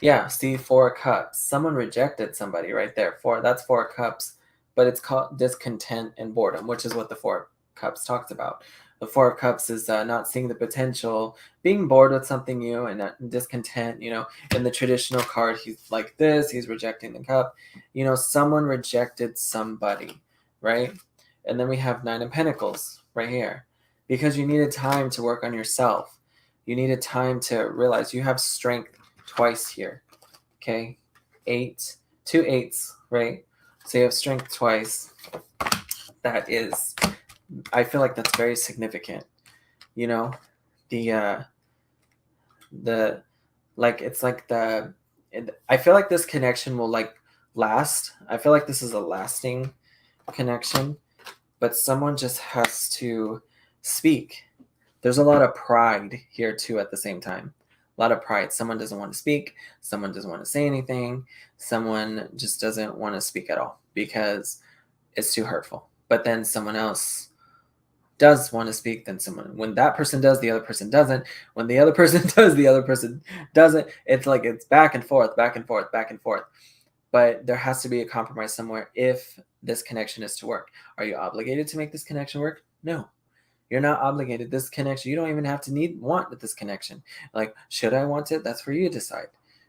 yeah, see, Four of Cups. Someone rejected somebody right there. That's Four of Cups, but it's called discontent and boredom, which is what the Four of Cups talks about. The Four of Cups is not seeing the potential, being bored with something new, and discontent. You know, in the traditional card, he's like this. He's rejecting the cup. You know, someone rejected somebody, right? And then we have Nine of Pentacles right here, because you needed time to work on yourself. You needed time to realize you have strength twice here. Okay, two eights, right? So you have strength twice. That is, I feel like that's very significant. You know, the like it's like I feel like this connection will like last. I feel like this is a lasting connection, but someone just has to speak. There's a lot of pride here too at the same time. A lot of pride. Someone doesn't want to speak. Someone doesn't want to say anything. Someone just doesn't want to speak at all because it's too hurtful. But then someone else does want to speak, then when that person does, the other person doesn't. When the other person does, the other person doesn't. It's like it's back and forth, back and forth, back and forth. But there has to be a compromise somewhere if this connection is to work. Are you obligated to make this connection work? No. You're not obligated. This connection, you don't even have to want this connection. Like, should I want it? That's for you to decide.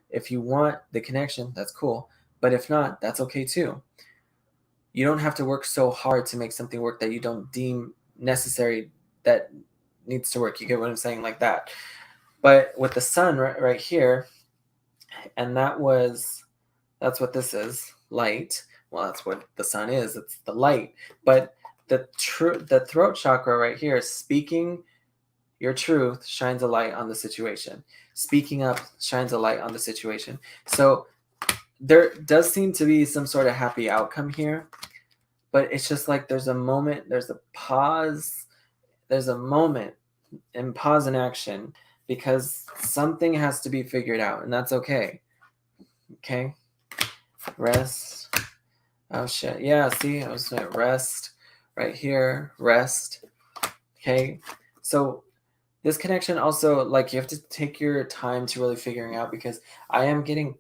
If you want the connection, that's cool. But if not, that's okay too. You don't have to work so hard to make something work that you don't deem necessary that needs to work. You get what I'm saying? Like that. But with the sun right here, and that's what this is, light. Well, that's what the sun is. It's the light. But the throat chakra right here, speaking your truth shines a light on the situation. Speaking up shines a light on the situation. So there does seem to be some sort of happy outcome here, but it's just like there's a moment, there's a pause, there's a moment and pause in action because something has to be figured out, and that's okay. Okay? Rest. Oh shit. Yeah, see, I was at rest right here. Rest. Okay. So this connection also, like, you have to take your time to really figuring out, because I am getting,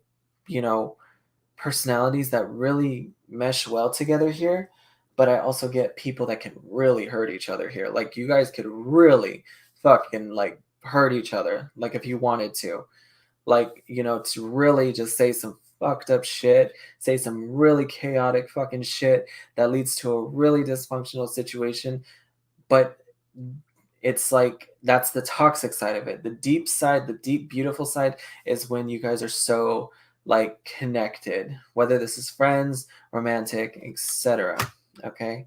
personalities that really mesh well together here, but I also get people that can really hurt each other here. Like, you guys could really fucking like hurt each other, like if you wanted to, like, to really just say some fucked up shit, say some really chaotic fucking shit that leads to a really dysfunctional situation. But it's like that's the toxic side of it. The deep side, the deep beautiful side, is when you guys are so like connected, whether this is friends, romantic, etc. Okay?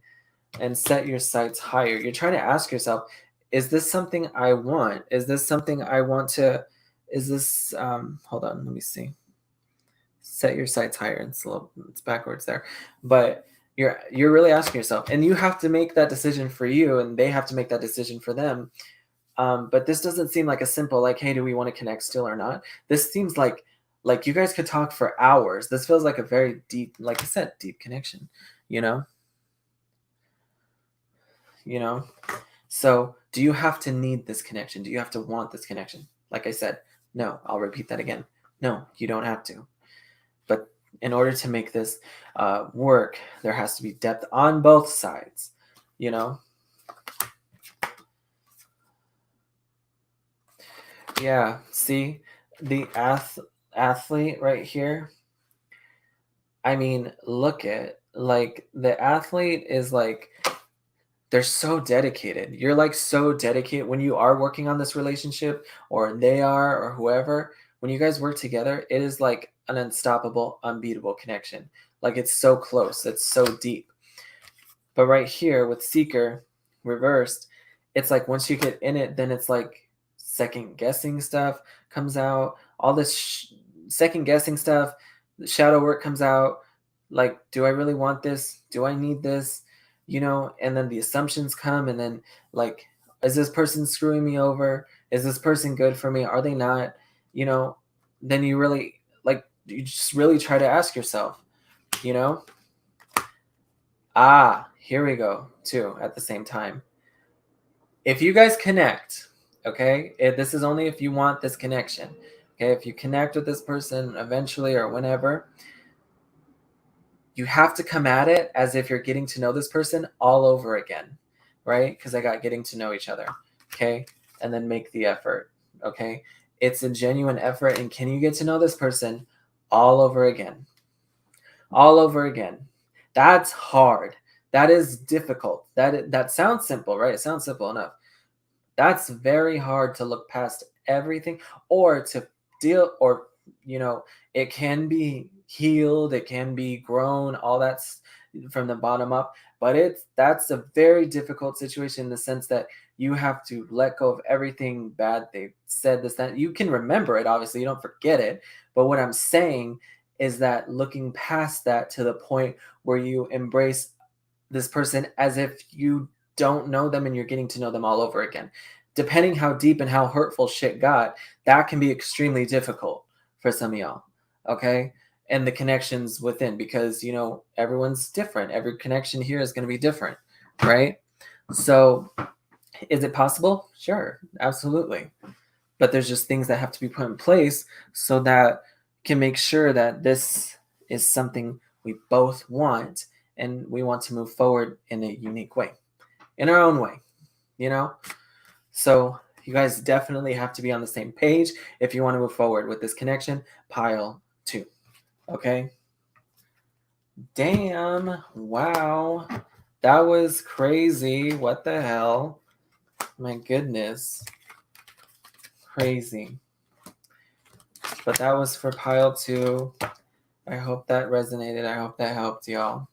And set your sights higher. You're trying to ask yourself, is this something I want? Is this something I want to is this hold on, let me see. Set your sights higher. It's backwards there. But you're really asking yourself, and you have to make that decision for you, and they have to make that decision for them. But this doesn't seem like a simple like, hey, do we want to connect still or not? This seems like you guys could talk for hours. This feels like a very deep, like I said, deep connection, you know? You know? So do you have to need this connection? Do you have to want this connection? Like I said, no, I'll repeat that again. No, you don't have to. But in order to make this work, there has to be depth on both sides, you know? Yeah, see the athlete right here. I mean, look at like the athlete is like they're so dedicated. You're like so dedicated when you are working on this relationship or they are or whoever. When you guys work together, it is like an unstoppable, unbeatable connection. Like it's so close, it's so deep. But right here with Seeker reversed, it's like once you get in it, then it's like second guessing stuff comes out. All this second guessing stuff, the shadow work comes out. Like, do I really want this? Do I need this? You know, and then the assumptions come, and then like, is this person screwing me over? Is this person good for me? Are they not? You know, then you really like, you just really try to ask yourself, you know, here we go, too, at the same time. If you guys connect, okay, this is only if you want this connection. Okay, if you connect with this person eventually or whenever, you have to come at it as if you're getting to know this person all over again, right? Because I got getting to know each other, okay? And then make the effort, okay? It's a genuine effort, and can you get to know this person all over again? All over again. That's hard. That is difficult. That sounds simple, right? It sounds simple enough. That's very hard to look past everything or to deal or you know, it can be healed, it can be grown, all that's from the bottom up, but that's a very difficult situation in the sense that you have to let go of everything bad they said this that you can remember it obviously you don't forget it, but what I'm saying is that looking past that to the point where you embrace this person as if you don't know them and you're getting to know them all over again. Depending how deep and how hurtful shit got, that can be extremely difficult for some of y'all. Okay. And the connections within, because, you know, everyone's different. Every connection here is going to be different. Right. So is it possible? Sure. Absolutely. But there's just things that have to be put in place so that can make sure that this is something we both want and we want to move forward in a unique way, in our own way, you know? So you guys definitely have to be on the same page if you want to move forward with this connection. Pile 2. Okay? Damn. Wow. That was crazy. What the hell? My goodness. Crazy. But that was for pile 2. I hope that resonated. I hope that helped y'all.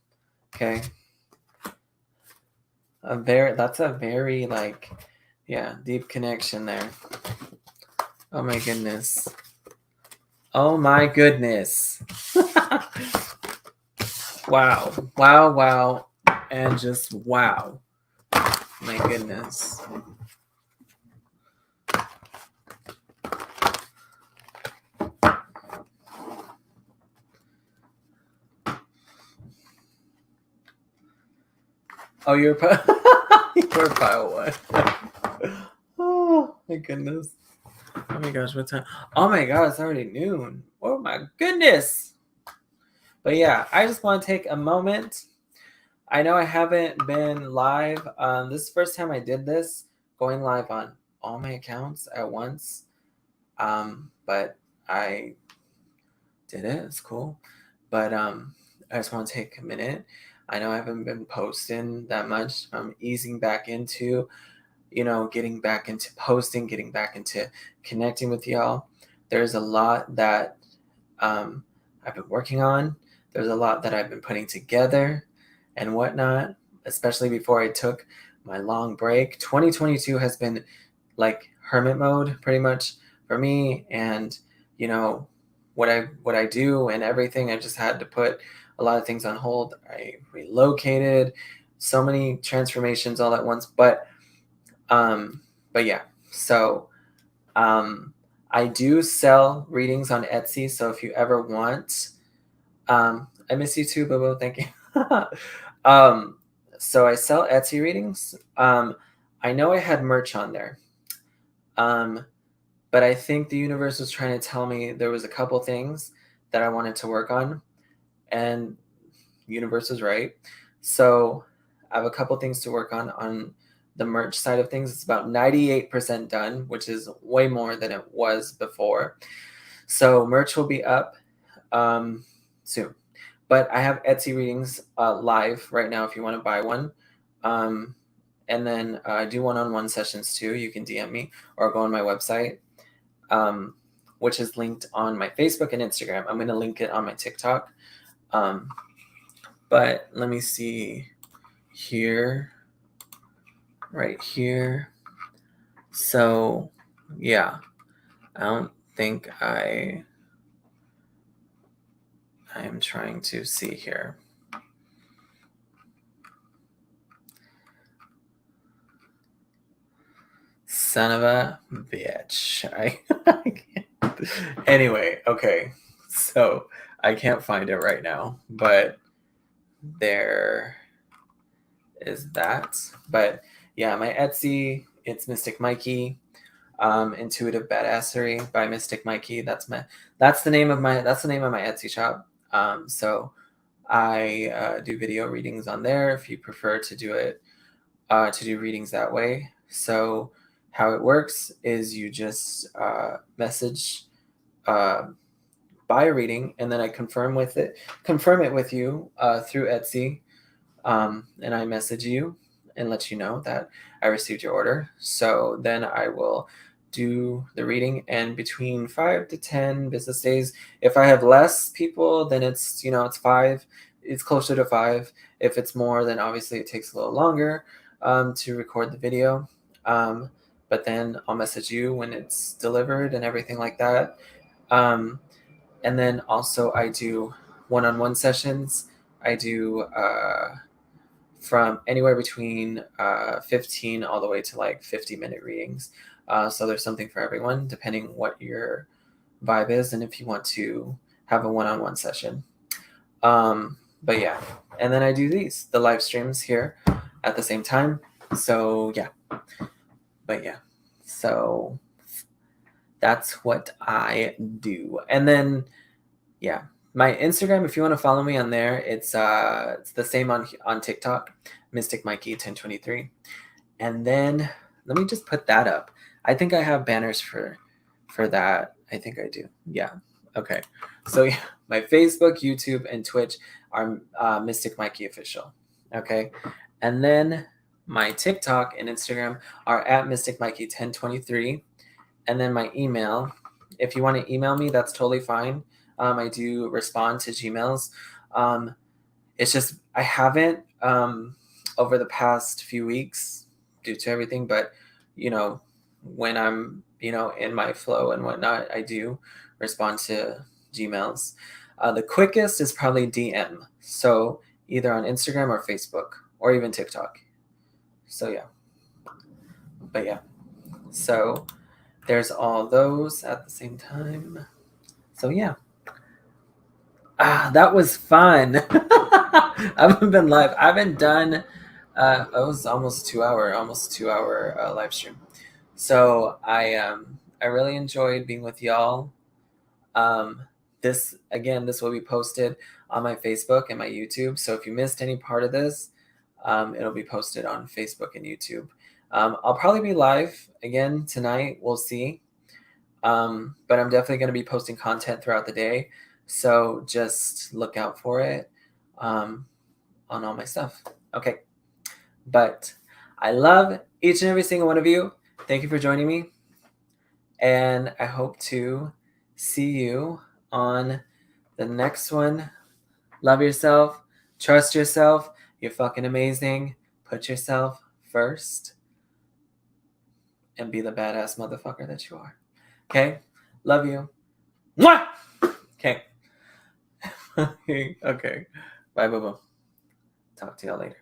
Okay. That's a very like deep connection there. Oh my goodness. Oh my goodness. Wow. Wow, wow. And just wow. My goodness. Oh, you're pile 1. Oh my goodness. Oh my gosh, what time? Oh my god, it's already noon. Oh my goodness. But yeah, I just want to take a moment. I know I haven't been live. This is the first time I did this, going live on all my accounts at once. But I did it. It's cool. But I just want to take a minute. I know I haven't been posting that much. I'm easing back into, getting back into posting, getting back into connecting with y'all. There's a lot that I've been working on. There's a lot that I've been putting together and whatnot, especially before I took my long break. 2022 has been like hermit mode pretty much for me, and what I do and everything. I just had to put a lot of things on hold. I relocated, so many transformations all at once, but yeah, So I do sell readings on Etsy. So if you ever want, I miss you too, Bobo. Thank you. So I sell Etsy readings. I know I had merch on there. But I think the universe was trying to tell me there was a couple things that I wanted to work on, and the universe was right. So I have a couple things to work on the merch side of things. It's about 98% done, which is way more than it was before. So merch will be up soon. But I have Etsy readings live right now if you want to buy one. And then I do one-on-one sessions too. You can DM me or go on my website, which is linked on my Facebook and Instagram. I'm going to link it on my TikTok. But let me see here, right here. So yeah, I don't think I'm trying to see here. Son of a bitch. Anyway, okay. So I can't find it right now, but there is that. But yeah, my Etsy, it's Mystic Mikey. Intuitive Badassery by Mystic Mikey. That's the name of my Etsy shop. So I do video readings on there if you prefer to do it, to do readings that way. So how it works is you just message buy a reading, and then I confirm it with you through Etsy, and I message you and let you know that I received your order. So then I will do the reading, and between 5 to 10 business days, if I have less people, then it's it's 5. It's closer to 5. If it's more, then obviously it takes a little longer to record the video. But then I'll message you when it's delivered and everything like that. And then also I do one-on-one sessions. I do from anywhere between 15 all the way to like 50-minute readings. So there's something for everyone, depending what your vibe is and if you want to have a one-on-one session. But yeah, and then I do the live streams here at the same time. So yeah, but yeah, so that's what I do. And then yeah, my Instagram, if you want to follow me on there, it's the same on TikTok, Mystic Mikey 1023. And then let me just put that up. I think I have banners for that. I think I do. Yeah. Okay. So yeah, my Facebook, YouTube, and Twitch are Mystic Mikey Official. Okay. And then my TikTok and Instagram are at Mystic Mikey 1023. And then my email, if you want to email me, that's totally fine. I do respond to Gmails. It's just I haven't over the past few weeks due to everything, but when I'm in my flow and whatnot, I do respond to Gmails. The quickest is probably DM, so either on Instagram or Facebook or even TikTok. So yeah, but yeah, so there's all those at the same time. So yeah. That was fun. I haven't been live. I haven't done. It was almost 2 hour live stream. So I really enjoyed being with y'all. This will be posted on my Facebook and my YouTube. So if you missed any part of this, it'll be posted on Facebook and YouTube. I'll probably be live again tonight. We'll see. But I'm definitely going to be posting content throughout the day. So just look out for it on all my stuff. Okay. But I love each and every single one of you. Thank you for joining me. And I hope to see you on the next one. Love yourself. Trust yourself. You're fucking amazing. Put yourself first. And be the badass motherfucker that you are. Okay? Love you. Mwah! Okay. Okay. Bye, boo boo. Talk to y'all later.